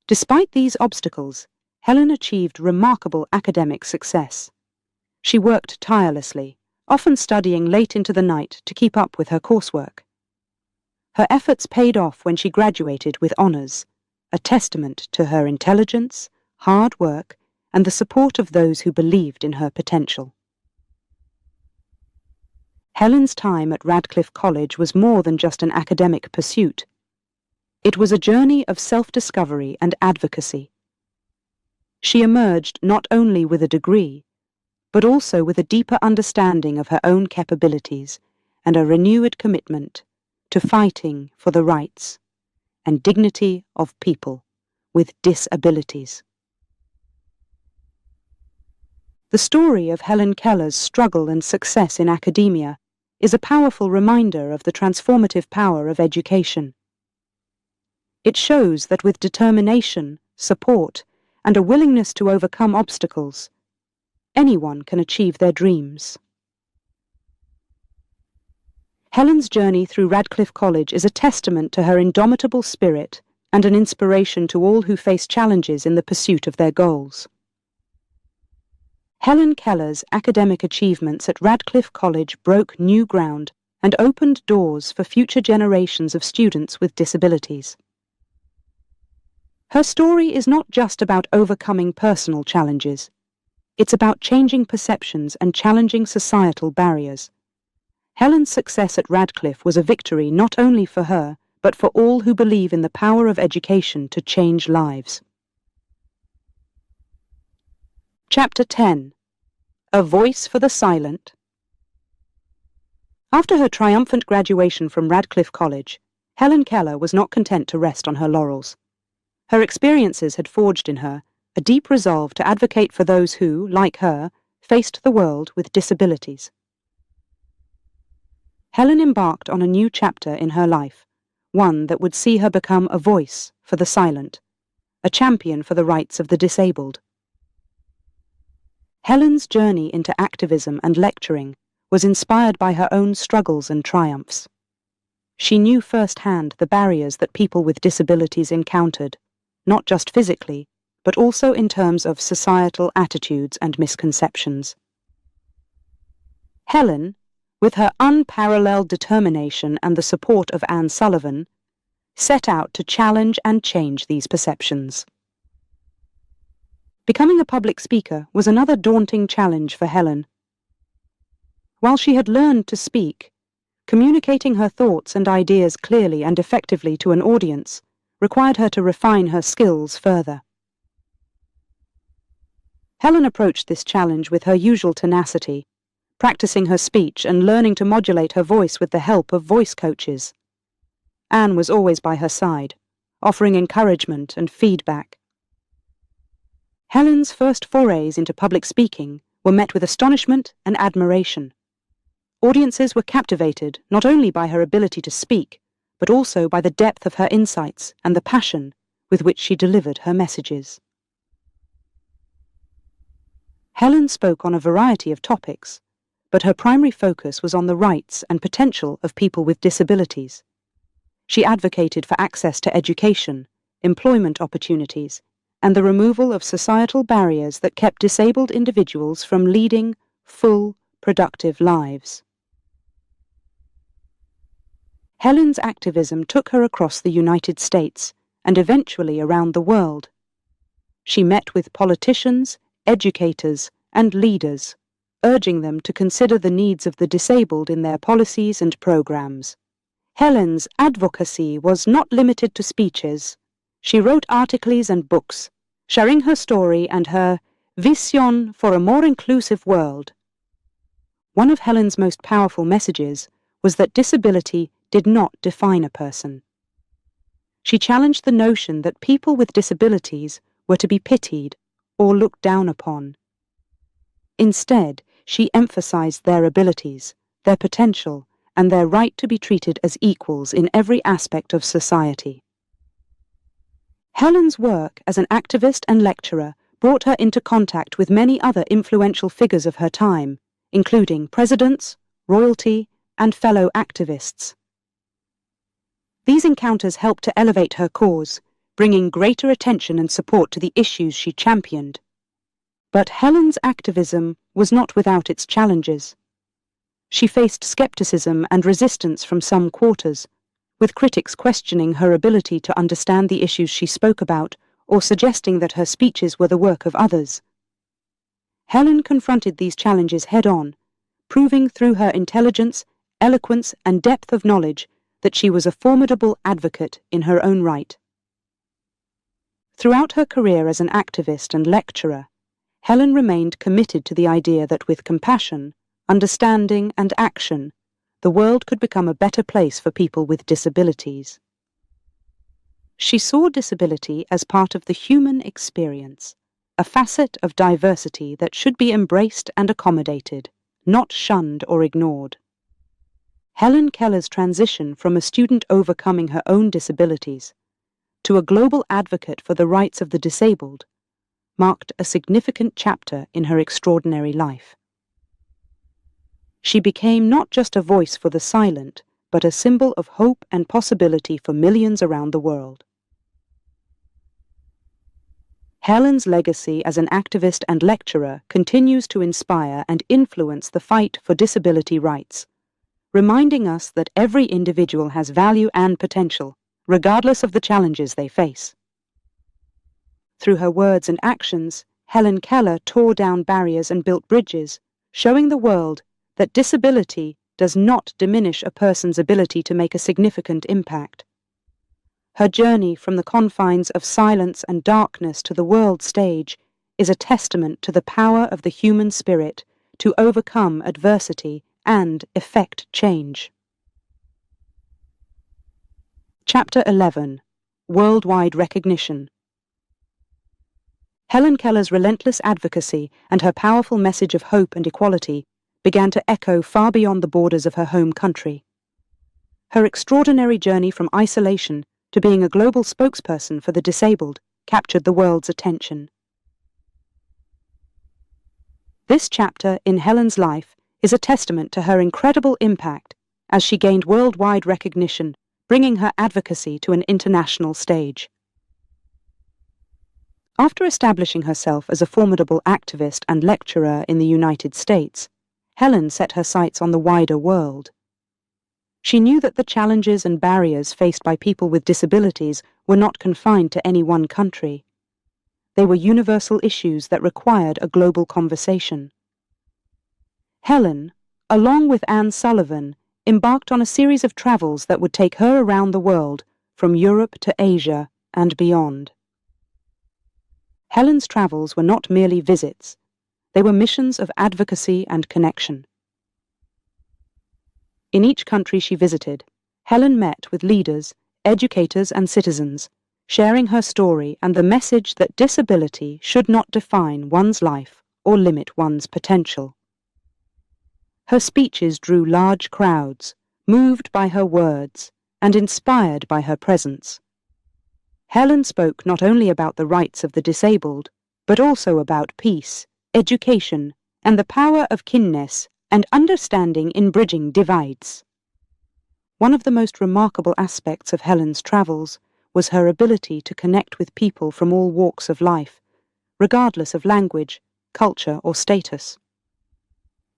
S1: Despite these obstacles, Helen achieved remarkable academic success. She worked tirelessly, often studying late into the night to keep up with her coursework. Her efforts paid off when she graduated with honours, a testament to her intelligence, hard work, and the support of those who believed in her potential. Helen's time at Radcliffe College was more than just an academic pursuit. It was a journey of self-discovery and advocacy. She emerged not only with a degree, but also with a deeper understanding of her own capabilities and a renewed commitment to fighting for the rights and dignity of people with disabilities. The story of Helen Keller's struggle and success in academia is a powerful reminder of the transformative power of education. It shows that with determination, support, and a willingness to overcome obstacles, anyone can achieve their dreams. Helen's journey through Radcliffe College is a testament to her indomitable spirit and an inspiration to all who face challenges in the pursuit of their goals. Helen Keller's academic achievements at Radcliffe College broke new ground and opened doors for future generations of students with disabilities. Her story is not just about overcoming personal challenges. It's about changing perceptions and challenging societal barriers. Helen's success at Radcliffe was a victory not only for her, but for all who believe in the power of education to change lives. Chapter 10. A Voice for the Silent. After her triumphant graduation from Radcliffe College, Helen Keller was not content to rest on her laurels. Her experiences had forged in her a deep resolve to advocate for those who, like her, faced the world with disabilities. Helen embarked on a new chapter in her life, one that would see her become a voice for the silent, a champion for the rights of the disabled. Helen's journey into activism and lecturing was inspired by her own struggles and triumphs. She knew firsthand the barriers that people with disabilities encountered, not just physically, but also in terms of societal attitudes and misconceptions. Helen, with her unparalleled determination and the support of Anne Sullivan, set out to challenge and change these perceptions. Becoming a public speaker was another daunting challenge for Helen. While she had learned to speak, communicating her thoughts and ideas clearly and effectively to an audience required her to refine her skills further. Helen approached this challenge with her usual tenacity, practicing her speech and learning to modulate her voice with the help of voice coaches. Anne was always by her side, offering encouragement and feedback. Helen's first forays into public speaking were met with astonishment and admiration. Audiences were captivated not only by her ability to speak, but also by the depth of her insights and the passion with which she delivered her messages. Helen spoke on a variety of topics, but her primary focus was on the rights and potential of people with disabilities. She advocated for access to education, employment opportunities, and the removal of societal barriers that kept disabled individuals from leading full, productive lives. Helen's activism took her across the United States and eventually around the world. She met with politicians, educators, and leaders, urging them to consider the needs of the disabled in their policies and programs. Helen's advocacy was not limited to speeches. She wrote articles and books, sharing her story and her vision for a more inclusive world. One of Helen's most powerful messages was that disability did not define a person. She challenged the notion that people with disabilities were to be pitied or looked down upon. Instead, she emphasized their abilities, their potential, and their right to be treated as equals in every aspect of society. Helen's work as an activist and lecturer brought her into contact with many other influential figures of her time, including presidents, royalty, and fellow activists. These encounters helped to elevate her cause, bringing greater attention and support to the issues she championed. But Helen's activism was not without its challenges. She faced skepticism and resistance from some quarters, with critics questioning her ability to understand the issues she spoke about or suggesting that her speeches were the work of others. Helen confronted these challenges head-on, proving through her intelligence, eloquence, and depth of knowledge that she was a formidable advocate in her own right. Throughout her career as an activist and lecturer, Helen remained committed to the idea that with compassion, understanding, and action, the world could become a better place for people with disabilities. She saw disability as part of the human experience, a facet of diversity that should be embraced and accommodated, not shunned or ignored. Helen Keller's transition from a student overcoming her own disabilities to a global advocate for the rights of the disabled marked a significant chapter in her extraordinary life. She became not just a voice for the silent, but a symbol of hope and possibility for millions around the world. Helen's legacy as an activist and lecturer continues to inspire and influence the fight for disability rights, reminding us that every individual has value and potential, regardless of the challenges they face. Through her words and actions, Helen Keller tore down barriers and built bridges, showing the world that disability does not diminish a person's ability to make a significant impact. Her journey from the confines of silence and darkness to the world stage is a testament to the power of the human spirit to overcome adversity and effect change. Chapter 11. Worldwide Recognition. Helen Keller's relentless advocacy and her powerful message of hope and equality began to echo far beyond the borders of her home country. Her extraordinary journey from isolation to being a global spokesperson for the disabled captured the world's attention. This chapter in Helen's life is a testament to her incredible impact as she gained worldwide recognition, bringing her advocacy to an international stage. After establishing herself as a formidable activist and lecturer in the United States, Helen set her sights on the wider world. She knew that the challenges and barriers faced by people with disabilities were not confined to any one country. They were universal issues that required a global conversation. Helen, along with Anne Sullivan, embarked on a series of travels that would take her around the world, from Europe to Asia and beyond. Helen's travels were not merely visits. They were missions of advocacy and connection. In each country she visited, Helen met with leaders, educators and citizens, sharing her story and the message that disability should not define one's life or limit one's potential. Her speeches drew large crowds, moved by her words and inspired by her presence. Helen spoke not only about the rights of the disabled, but also about peace, education, and the power of kindness and understanding in bridging divides. One of the most remarkable aspects of Helen's travels was her ability to connect with people from all walks of life, regardless of language, culture, or status.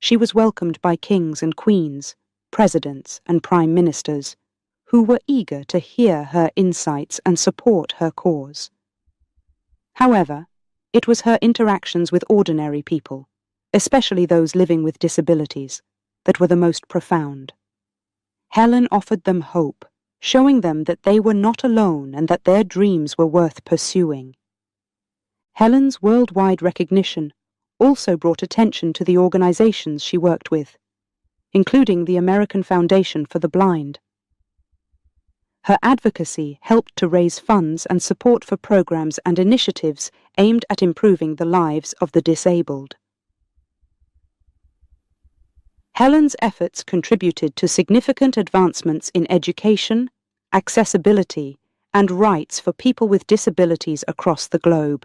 S1: She was welcomed by kings and queens, presidents and prime ministers, who were eager to hear her insights and support her cause. However, it was her interactions with ordinary people, especially those living with disabilities, that were the most profound. Helen offered them hope, showing them that they were not alone and that their dreams were worth pursuing. Helen's worldwide recognition also brought attention to the organizations she worked with, including the American Foundation for the Blind. Her advocacy helped to raise funds and support for programs and initiatives aimed at improving the lives of the disabled. Helen's efforts contributed to significant advancements in education, accessibility, and rights for people with disabilities across the globe.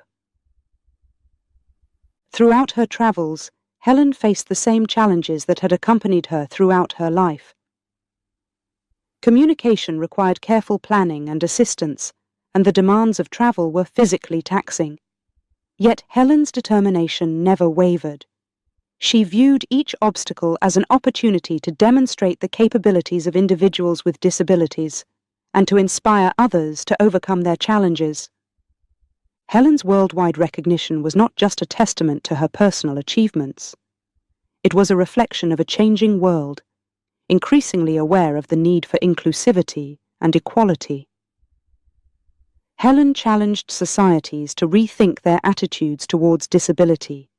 S1: Throughout her travels, Helen faced the same challenges that had accompanied her throughout her life. Communication required careful planning and assistance, and the demands of travel were physically taxing. Yet Helen's determination never wavered. She viewed each obstacle as an opportunity to demonstrate the capabilities of individuals with disabilities and to inspire others to overcome their challenges. Helen's worldwide recognition was not just a testament to her personal achievements. It was a reflection of a changing world, increasingly aware of the need for inclusivity and equality. Helen challenged societies to rethink their attitudes towards disability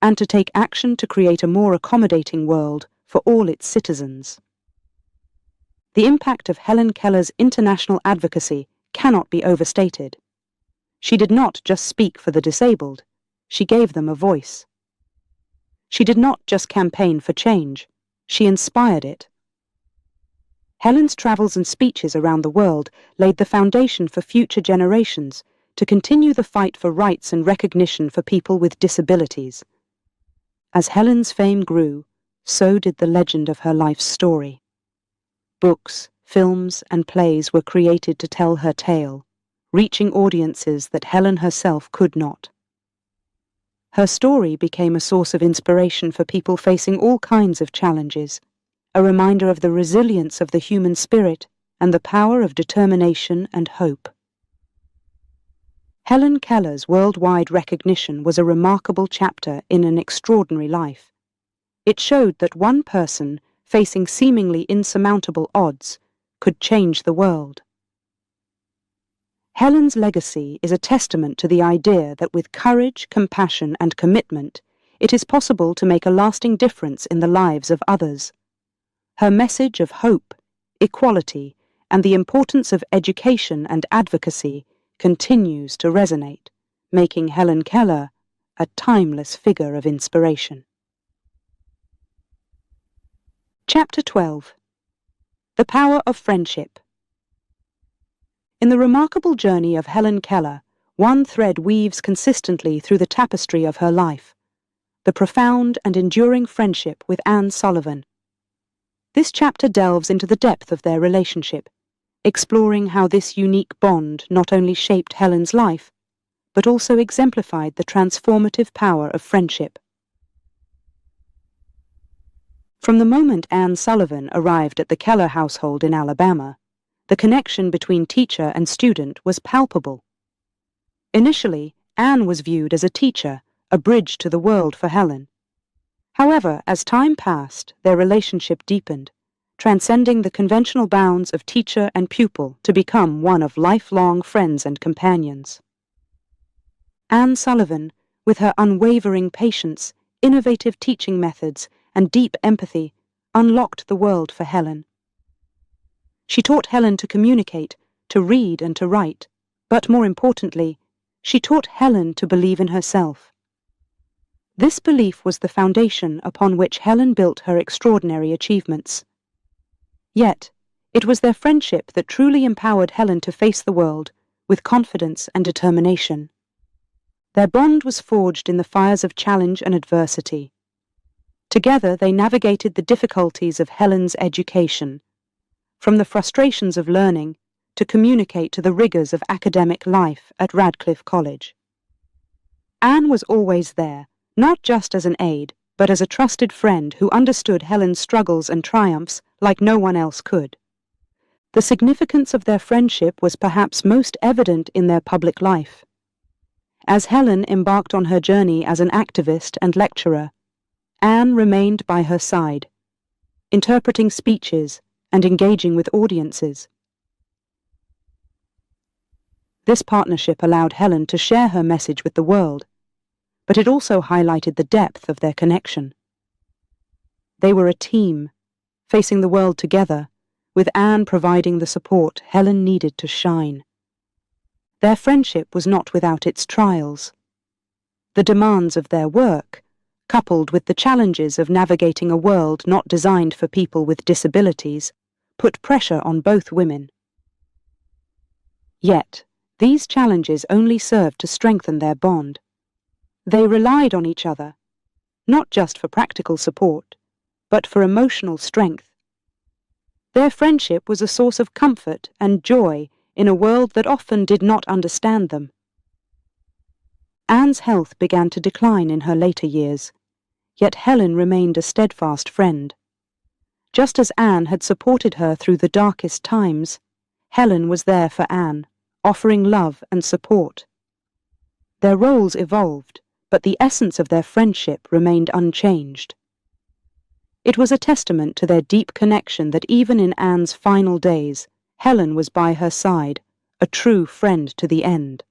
S1: and to take action to create a more accommodating world for all its citizens. The impact of Helen Keller's international advocacy cannot be overstated. She did not just speak for the disabled, she gave them a voice. She did not just campaign for change, she inspired it. Helen's travels and speeches around the world laid the foundation for future generations to continue the fight for rights and recognition for people with disabilities. As Helen's fame grew, so did the legend of her life's story. Books, films, and plays were created to tell her tale, reaching audiences that Helen herself could not. Her story became a source of inspiration for people facing all kinds of challenges, a reminder of the resilience of the human spirit and the power of determination and hope. Helen Keller's worldwide recognition was a remarkable chapter in an extraordinary life. It showed that one person, facing seemingly insurmountable odds, could change the world. Helen's legacy is a testament to the idea that with courage, compassion, and commitment, it is possible to make a lasting difference in the lives of others. Her message of hope, equality, and the importance of education and advocacy continues to resonate, making Helen Keller a timeless figure of inspiration. Chapter 12. The Power of Friendship. In the remarkable journey of Helen Keller, one thread weaves consistently through the tapestry of her life: the profound and enduring friendship with Anne Sullivan. This chapter delves into the depth of their relationship, exploring how this unique bond not only shaped Helen's life, but also exemplified the transformative power of friendship. From the moment Anne Sullivan arrived at the Keller household in Alabama, the connection between teacher and student was palpable. Initially, Anne was viewed as a teacher, a bridge to the world for Helen. However, as time passed, their relationship deepened, transcending the conventional bounds of teacher and pupil to become one of lifelong friends and companions. Anne Sullivan, with her unwavering patience, innovative teaching methods, and deep empathy, unlocked the world for Helen. She taught Helen to communicate, to read and to write, but more importantly, she taught Helen to believe in herself. This belief was the foundation upon which Helen built her extraordinary achievements. Yet, it was their friendship that truly empowered Helen to face the world with confidence and determination. Their bond was forged in the fires of challenge and adversity. Together they navigated the difficulties of Helen's education, from the frustrations of learning to communicate to the rigors of academic life at Radcliffe College. Anne was always there, not just as an aide, but as a trusted friend who understood Helen's struggles and triumphs like no one else could. The significance of their friendship was perhaps most evident in their public life. As Helen embarked on her journey as an activist and lecturer, Anne remained by her side, interpreting speeches and engaging with audiences. This partnership allowed Helen to share her message with the world, but it also highlighted the depth of their connection. They were a team, facing the world together, with Anne providing the support Helen needed to shine. Their friendship was not without its trials. The demands of their work, coupled with the challenges of navigating a world not designed for people with disabilities, put pressure on both women. Yet, these challenges only served to strengthen their bond. They relied on each other, not just for practical support, but for emotional strength. Their friendship was a source of comfort and joy in a world that often did not understand them. Anne's health began to decline in her later years, yet Helen remained a steadfast friend. Just as Anne had supported her through the darkest times, Helen was there for Anne, offering love and support. Their roles evolved, but the essence of their friendship remained unchanged. It was a testament to their deep connection that even in Anne's final days, Helen was by her side, a true friend to the end.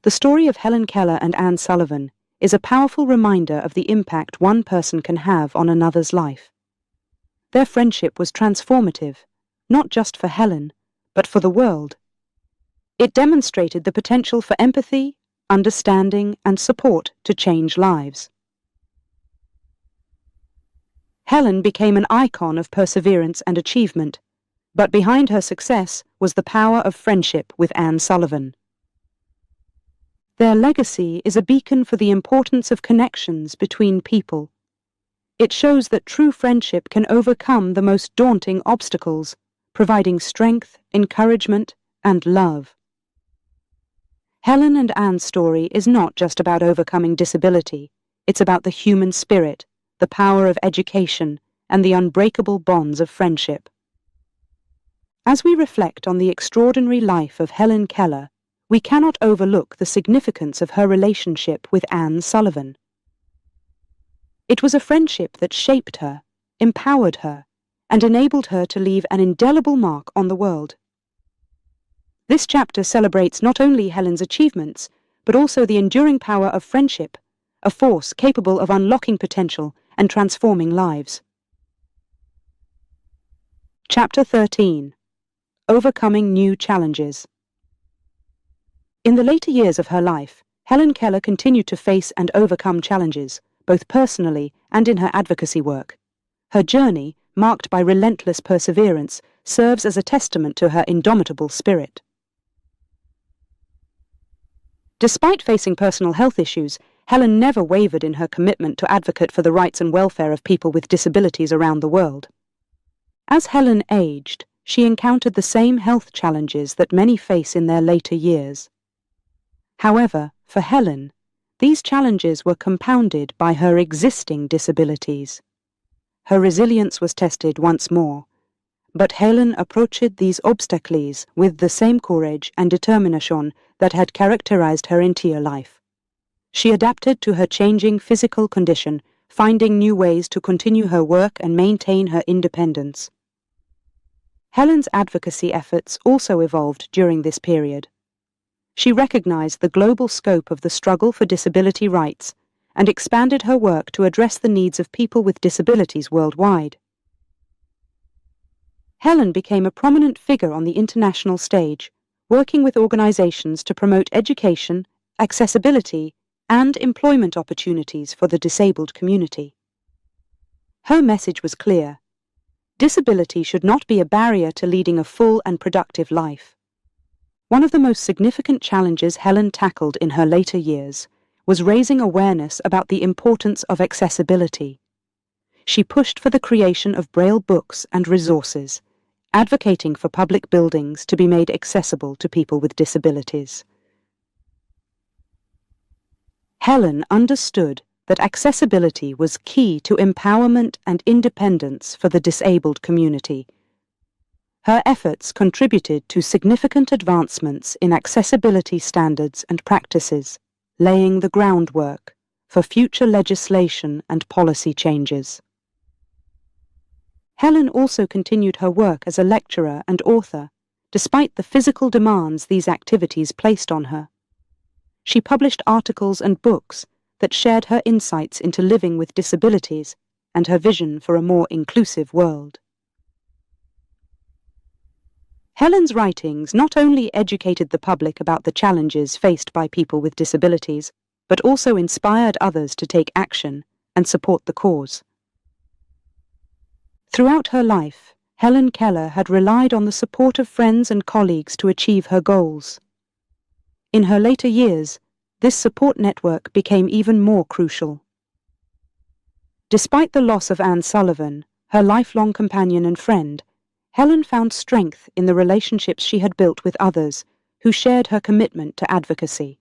S1: The story of Helen Keller and Anne Sullivan is a powerful reminder of the impact one person can have on another's life. Their friendship was transformative, not just for Helen, but for the world. It demonstrated the potential for empathy, understanding, and support to change lives. Helen became an icon of perseverance and achievement, but behind her success was the power of friendship with Anne Sullivan. Their legacy is a beacon for the importance of connections between people. It shows that true friendship can overcome the most daunting obstacles, providing strength, encouragement, and love. Helen and Anne's story is not just about overcoming disability, it's about the human spirit, the power of education, and the unbreakable bonds of friendship. As we reflect on the extraordinary life of Helen Keller, we cannot overlook the significance of her relationship with Anne Sullivan. It was a friendship that shaped her, empowered her, and enabled her to leave an indelible mark on the world. This chapter celebrates not only Helen's achievements, but also the enduring power of friendship, a force capable of unlocking potential and transforming lives. Chapter 13. Overcoming New Challenges. In the later years of her life, Helen Keller continued to face and overcome challenges, both personally and in her advocacy work. Her journey, marked by relentless perseverance, serves as a testament to her indomitable spirit. Despite facing personal health issues, Helen never wavered in her commitment to advocate for the rights and welfare of people with disabilities around the world. As Helen aged, she encountered the same health challenges that many face in their later years. However, for Helen, these challenges were compounded by her existing disabilities. Her resilience was tested once more, but Helen approached these obstacles with the same courage and determination that had characterized her entire life. She adapted to her changing physical condition, finding new ways to continue her work and maintain her independence. Helen's advocacy efforts also evolved during this period. She recognized the global scope of the struggle for disability rights and expanded her work to address the needs of people with disabilities worldwide. Helen became a prominent figure on the international stage, working with organizations to promote education, accessibility, and employment opportunities for the disabled community. Her message was clear: disability should not be a barrier to leading a full and productive life. One of the most significant challenges Helen tackled in her later years was raising awareness about the importance of accessibility. She pushed for the creation of Braille books and resources, advocating for public buildings to be made accessible to people with disabilities. Helen understood that accessibility was key to empowerment and independence for the disabled community. Her efforts contributed to significant advancements in accessibility standards and practices, laying the groundwork for future legislation and policy changes. Helen also continued her work as a lecturer and author, despite the physical demands these activities placed on her. She published articles and books that shared her insights into living with disabilities and her vision for a more inclusive world. Helen's writings not only educated the public about the challenges faced by people with disabilities, but also inspired others to take action and support the cause. Throughout her life, Helen Keller had relied on the support of friends and colleagues to achieve her goals. In her later years, this support network became even more crucial. Despite the loss of Anne Sullivan, her lifelong companion and friend, Helen found strength in the relationships she had built with others who shared her commitment to advocacy.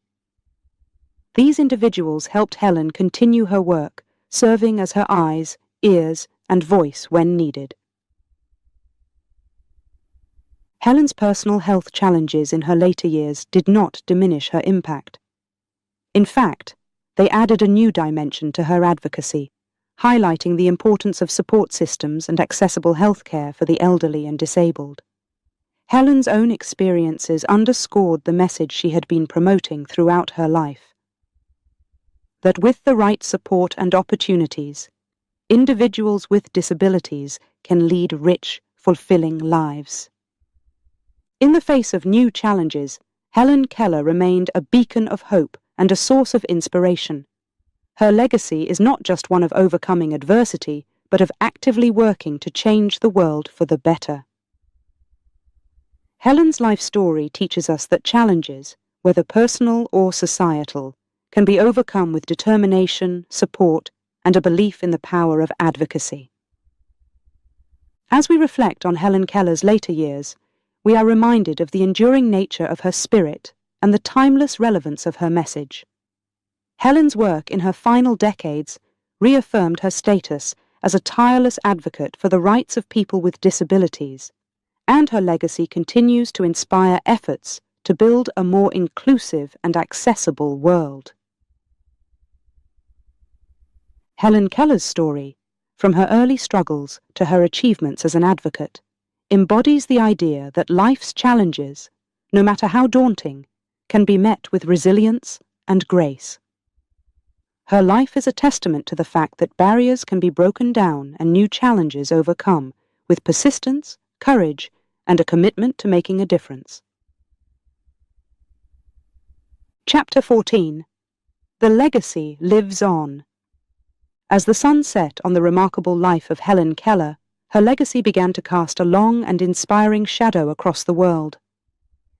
S1: These individuals helped Helen continue her work, serving as her eyes, ears, and voice when needed. Helen's personal health challenges in her later years did not diminish her impact. In fact, they added a new dimension to her advocacy, highlighting the importance of support systems and accessible health care for the elderly and disabled. Helen's own experiences underscored the message she had been promoting throughout her life: that with the right support and opportunities, individuals with disabilities can lead rich, fulfilling lives. In the face of new challenges, Helen Keller remained a beacon of hope and a source of inspiration. Her legacy is not just one of overcoming adversity, but of actively working to change the world for the better. Helen's life story teaches us that challenges, whether personal or societal, can be overcome with determination, support, and a belief in the power of advocacy. As we reflect on Helen Keller's later years, we are reminded of the enduring nature of her spirit and the timeless relevance of her message. Helen's work in her final decades reaffirmed her status as a tireless advocate for the rights of people with disabilities, and her legacy continues to inspire efforts to build a more inclusive and accessible world. Helen Keller's story, from her early struggles to her achievements as an advocate, embodies the idea that life's challenges, no matter how daunting, can be met with resilience and grace. Her life is a testament to the fact that barriers can be broken down and new challenges overcome with persistence, courage, and a commitment to making a difference. Chapter 14. The Legacy Lives On. As the sun set on the remarkable life of Helen Keller, her legacy began to cast a long and inspiring shadow across the world.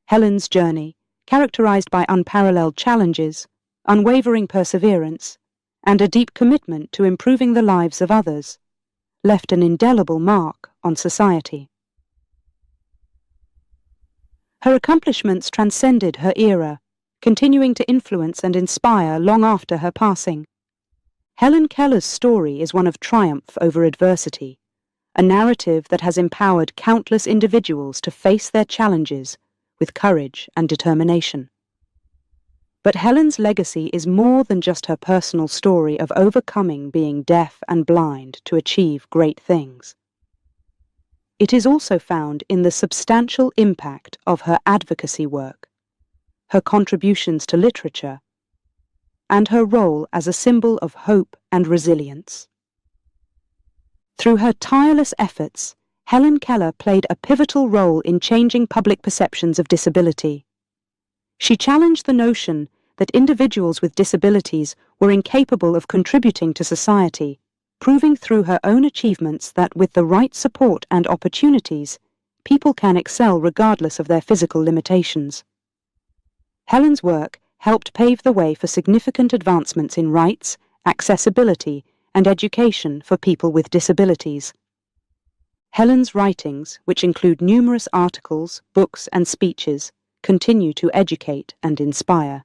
S1: Helen's journey, characterized by unparalleled challenges, unwavering perseverance, and a deep commitment to improving the lives of others, left an indelible mark on society. Her accomplishments transcended her era, continuing to influence and inspire long after her passing. Helen Keller's story is one of triumph over adversity, a narrative that has empowered countless individuals to face their challenges with courage and determination. But Helen's legacy is more than just her personal story of overcoming being deaf and blind to achieve great things. It is also found in the substantial impact of her advocacy work, her contributions to literature, and her role as a symbol of hope and resilience. Through her tireless efforts, Helen Keller played a pivotal role in changing public perceptions of disability. She challenged the notion that individuals with disabilities were incapable of contributing to society, proving through her own achievements that with the right support and opportunities, people can excel regardless of their physical limitations. Helen's work helped pave the way for significant advancements in rights, accessibility, and education for people with disabilities. Helen's writings, which include numerous articles, books, and speeches, continue to educate and inspire.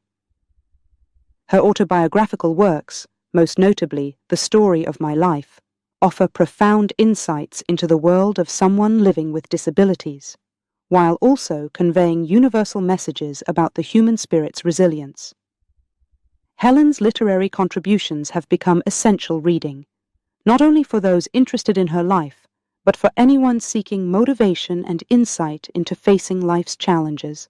S1: Her autobiographical works, most notably The Story of My Life, offer profound insights into the world of someone living with disabilities, while also conveying universal messages about the human spirit's resilience. Helen's literary contributions have become essential reading, not only for those interested in her life, but for anyone seeking motivation and insight into facing life's challenges.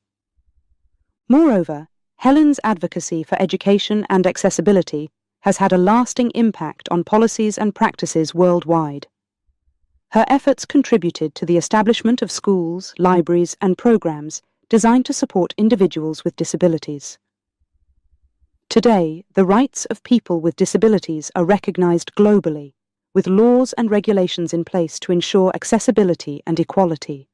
S1: Moreover, Helen's advocacy for education and accessibility has had a lasting impact on policies and practices worldwide. Her efforts contributed to the establishment of schools, libraries, and programs designed to support individuals with disabilities. Today, the rights of people with disabilities are recognized globally, with laws and regulations in place to ensure accessibility and equality.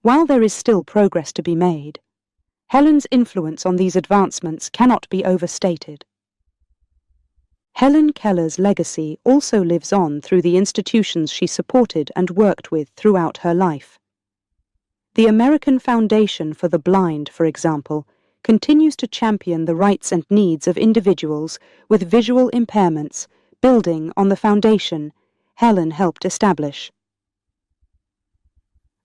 S1: While there is still progress to be made, Helen's influence on these advancements cannot be overstated. Helen Keller's legacy also lives on through the institutions she supported and worked with throughout her life. The American Foundation for the Blind, for example, continues to champion the rights and needs of individuals with visual impairments, building on the foundation Helen helped establish.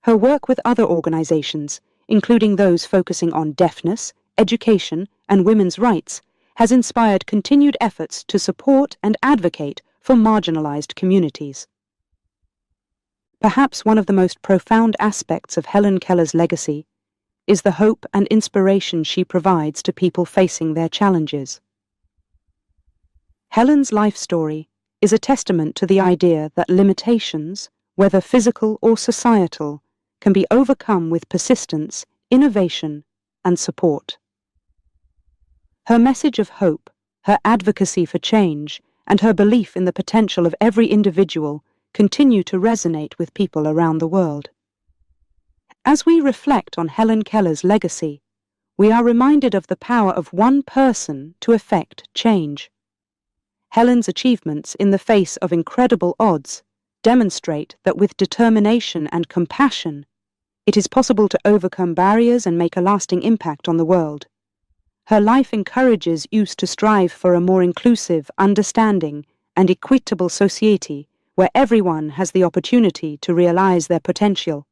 S1: Her work with other organizations, including those focusing on deafness, education, and women's rights, has inspired continued efforts to support and advocate for marginalized communities. Perhaps one of the most profound aspects of Helen Keller's legacy is the hope and inspiration she provides to people facing their challenges. Helen's life story is a testament to the idea that limitations, whether physical or societal, can be overcome with persistence, innovation, and support. Her message of hope, her advocacy for change, and her belief in the potential of every individual continue to resonate with people around the world. As we reflect on Helen Keller's legacy, we are reminded of the power of one person to effect change. Helen's achievements in the face of incredible odds demonstrate that with determination and compassion, it is possible to overcome barriers and make a lasting impact on the world. Her life encourages youth to strive for a more inclusive, understanding, and equitable society where everyone has the opportunity to realize their potential.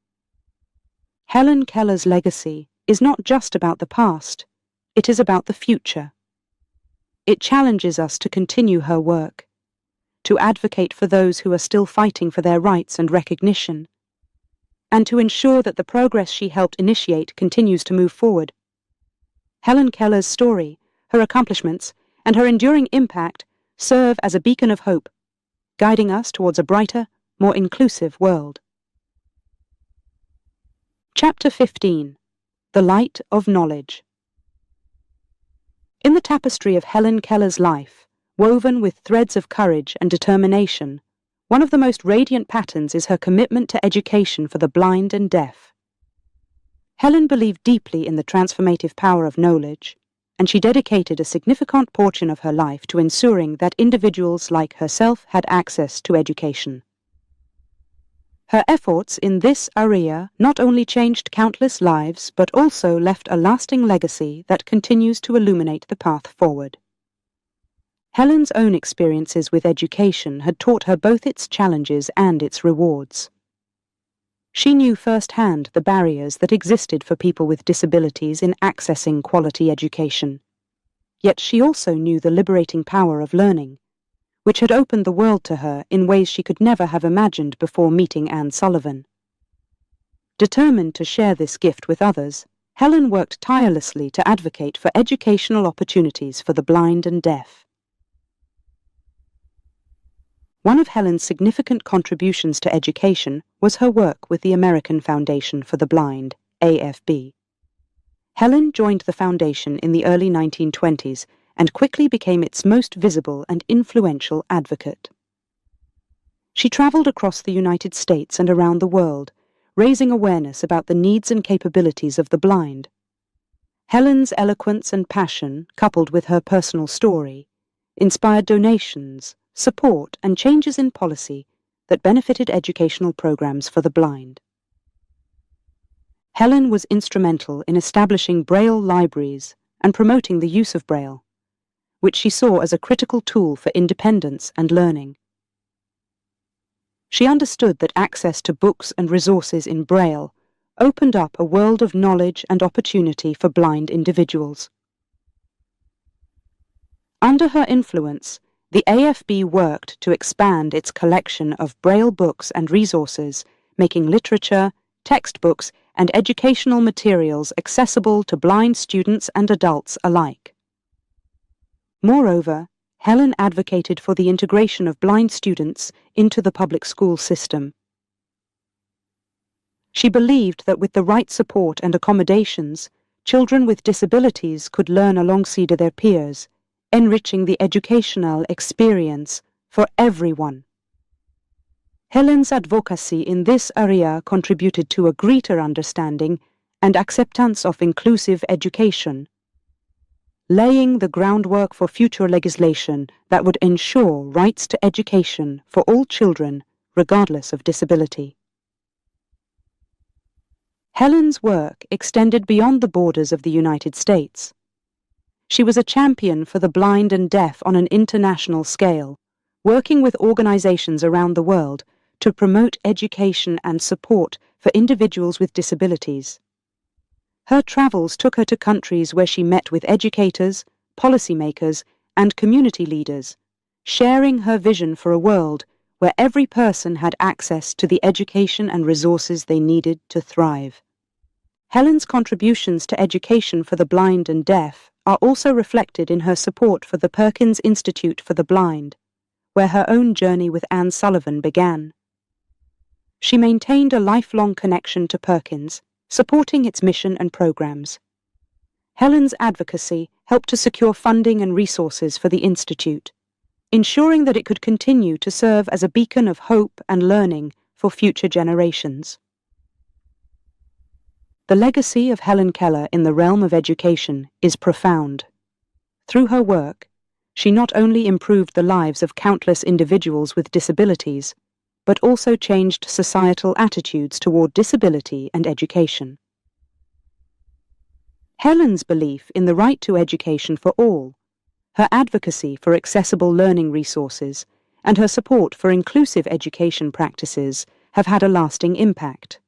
S1: Helen Keller's legacy is not just about the past, it is about the future. It challenges us to continue her work, to advocate for those who are still fighting for their rights and recognition, and to ensure that the progress she helped initiate continues to move forward. Helen Keller's story, her accomplishments, and her enduring impact serve as a beacon of hope, guiding us towards a brighter, more inclusive world. Chapter 15. The Light of Knowledge. In the tapestry of Helen Keller's life, woven with threads of courage and determination, one of the most radiant patterns is her commitment to education for the blind and deaf. Helen believed deeply in the transformative power of knowledge, and she dedicated a significant portion of her life to ensuring that individuals like herself had access to education. Her efforts in this area not only changed countless lives, but also left a lasting legacy that continues to illuminate the path forward. Helen's own experiences with education had taught her both its challenges and its rewards. She knew firsthand the barriers that existed for people with disabilities in accessing quality education. Yet she also knew the liberating power of learning, which had opened the world to her in ways she could never have imagined before meeting Anne Sullivan. Determined to share this gift with others, Helen worked tirelessly to advocate for educational opportunities for the blind and deaf. One of Helen's significant contributions to education was her work with the American Foundation for the Blind, AFB. Helen joined the foundation in the early 1920s and quickly became its most visible and influential advocate. She traveled across the United States and around the world, raising awareness about the needs and capabilities of the blind. Helen's eloquence and passion, coupled with her personal story, inspired donations, support, and changes in policy that benefited educational programs for the blind. Helen was instrumental in establishing Braille libraries and promoting the use of Braille, which she saw as a critical tool for independence and learning. She understood that access to books and resources in Braille opened up a world of knowledge and opportunity for blind individuals. Under her influence, the AFB worked to expand its collection of Braille books and resources, making literature, textbooks, and educational materials accessible to blind students and adults alike. Moreover, Helen advocated for the integration of blind students into the public school system. She believed that with the right support and accommodations, children with disabilities could learn alongside their peers, enriching the educational experience for everyone. Helen's advocacy in this area contributed to a greater understanding and acceptance of inclusive education, laying the groundwork for future legislation that would ensure rights to education for all children, regardless of disability. Helen's work extended beyond the borders of the United States. She was a champion for the blind and deaf on an international scale, working with organizations around the world to promote education and support for individuals with disabilities. Her travels took her to countries where she met with educators, policymakers, and community leaders, sharing her vision for a world where every person had access to the education and resources they needed to thrive. Helen's contributions to education for the blind and deaf are also reflected in her support for the Perkins Institute for the Blind, where her own journey with Anne Sullivan began. She maintained a lifelong connection to Perkins, supporting its mission and programs. Helen's advocacy helped to secure funding and resources for the Institute, ensuring that it could continue to serve as a beacon of hope and learning for future generations. The legacy of Helen Keller in the realm of education is profound. Through her work, she not only improved the lives of countless individuals with disabilities, but also changed societal attitudes toward disability and education. Helen's belief in the right to education for all, her advocacy for accessible learning resources, and her support for inclusive education practices have had a lasting impact.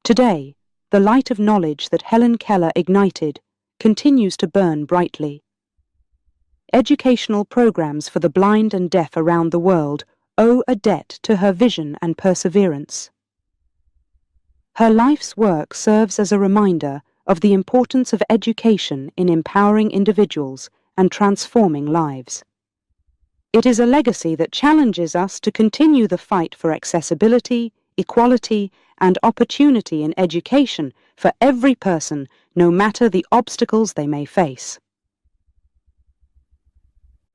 S1: Today, the light of knowledge that Helen Keller ignited continues to burn brightly. Educational programs for the blind and deaf around the world owe a debt to her vision and perseverance. Her life's work serves as a reminder of the importance of education in empowering individuals and transforming lives. It is a legacy that challenges us to continue the fight for accessibility, equality, and opportunity in education for every person, no matter the obstacles they may face.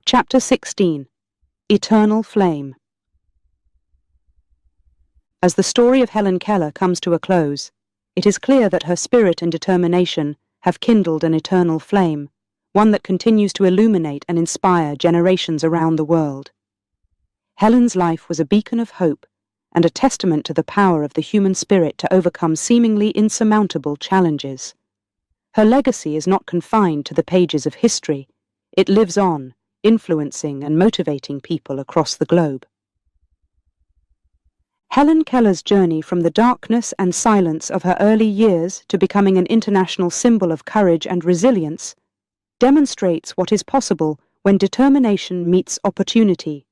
S1: Chapter 16. Eternal Flame. As the story of Helen Keller comes to a close, it is clear that her spirit and determination have kindled an eternal flame, one that continues to illuminate and inspire generations around the world. Helen's life was a beacon of hope and a testament to the power of the human spirit to overcome seemingly insurmountable challenges. Her legacy is not confined to the pages of history. It lives on, influencing and motivating people across the globe. Helen Keller's journey from the darkness and silence of her early years to becoming an international symbol of courage and resilience demonstrates what is possible when determination meets opportunity.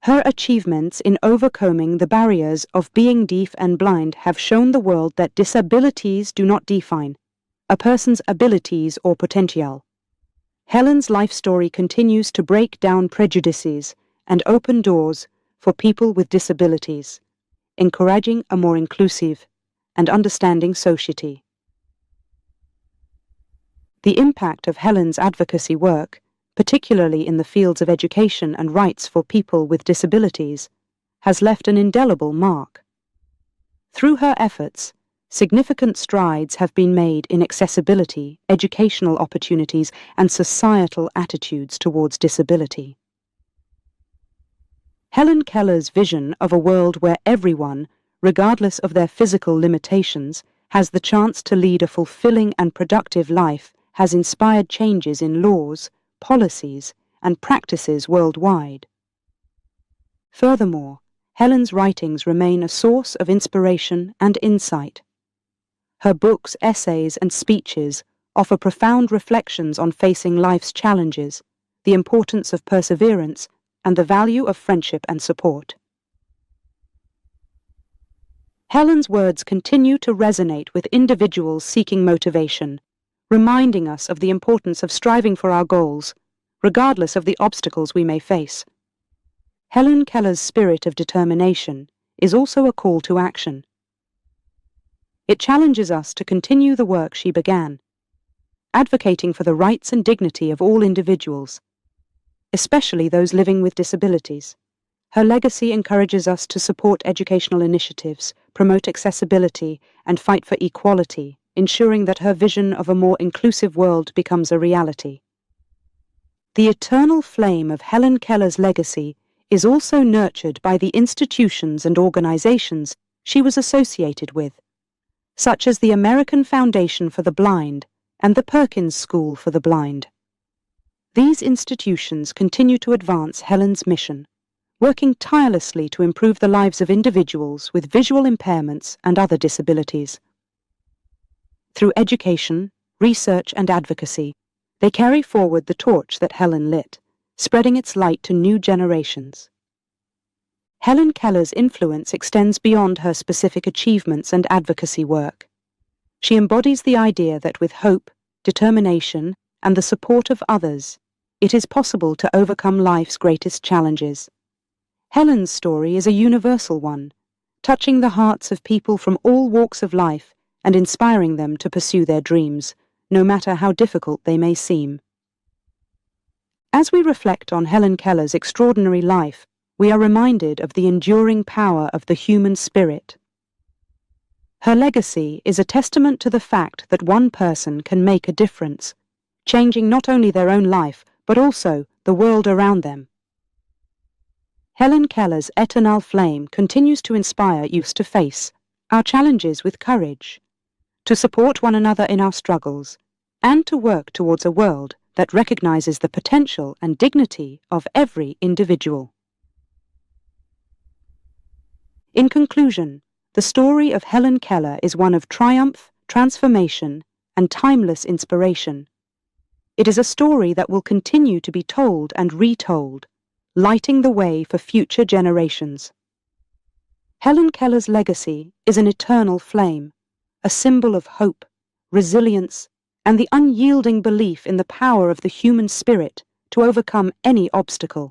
S1: Her achievements in overcoming the barriers of being deaf and blind have shown the world that disabilities do not define a person's abilities or potential. Helen's life story continues to break down prejudices and open doors for people with disabilities, encouraging a more inclusive and understanding society. The impact of Helen's advocacy work, particularly in the fields of education and rights for people with disabilities, has left an indelible mark. Through her efforts, significant strides have been made in accessibility, educational opportunities, and societal attitudes towards disability. Helen Keller's vision of a world where everyone, regardless of their physical limitations, has the chance to lead a fulfilling and productive life has inspired changes in laws, policies, and practices worldwide. Furthermore, Helen's writings remain a source of inspiration and insight. Her books, essays, and speeches offer profound reflections on facing life's challenges, the importance of perseverance, and the value of friendship and support. Helen's words continue to resonate with individuals seeking motivation, reminding us of the importance of striving for our goals, regardless of the obstacles we may face. Helen Keller's spirit of determination is also a call to action. It challenges us to continue the work she began, advocating for the rights and dignity of all individuals, especially those living with disabilities. Her legacy encourages us to support educational initiatives, promote accessibility, and fight for equality, ensuring that her vision of a more inclusive world becomes a reality. The eternal flame of Helen Keller's legacy is also nurtured by the institutions and organizations she was associated with, such as the American Foundation for the Blind and the Perkins School for the Blind. These institutions continue to advance Helen's mission, working tirelessly to improve the lives of individuals with visual impairments and other disabilities. Through education, research, and advocacy, they carry forward the torch that Helen lit, spreading its light to new generations. Helen Keller's influence extends beyond her specific achievements and advocacy work. She embodies the idea that with hope, determination, and the support of others, it is possible to overcome life's greatest challenges. Helen's story is a universal one, touching the hearts of people from all walks of life and inspiring them to pursue their dreams, no matter how difficult they may seem. As we reflect on Helen Keller's extraordinary life, we are reminded of the enduring power of the human spirit. Her legacy is a testament to the fact that one person can make a difference, changing not only their own life, but also the world around them. Helen Keller's eternal flame continues to inspire youth to face our challenges with courage, to support one another in our struggles, and to work towards a world that recognizes the potential and dignity of every individual. In conclusion, the story of Helen Keller is one of triumph, transformation, and timeless inspiration. It is a story that will continue to be told and retold, lighting the way for future generations. Helen Keller's legacy is an eternal flame, a symbol of hope, resilience, and the unyielding belief in the power of the human spirit to overcome any obstacle.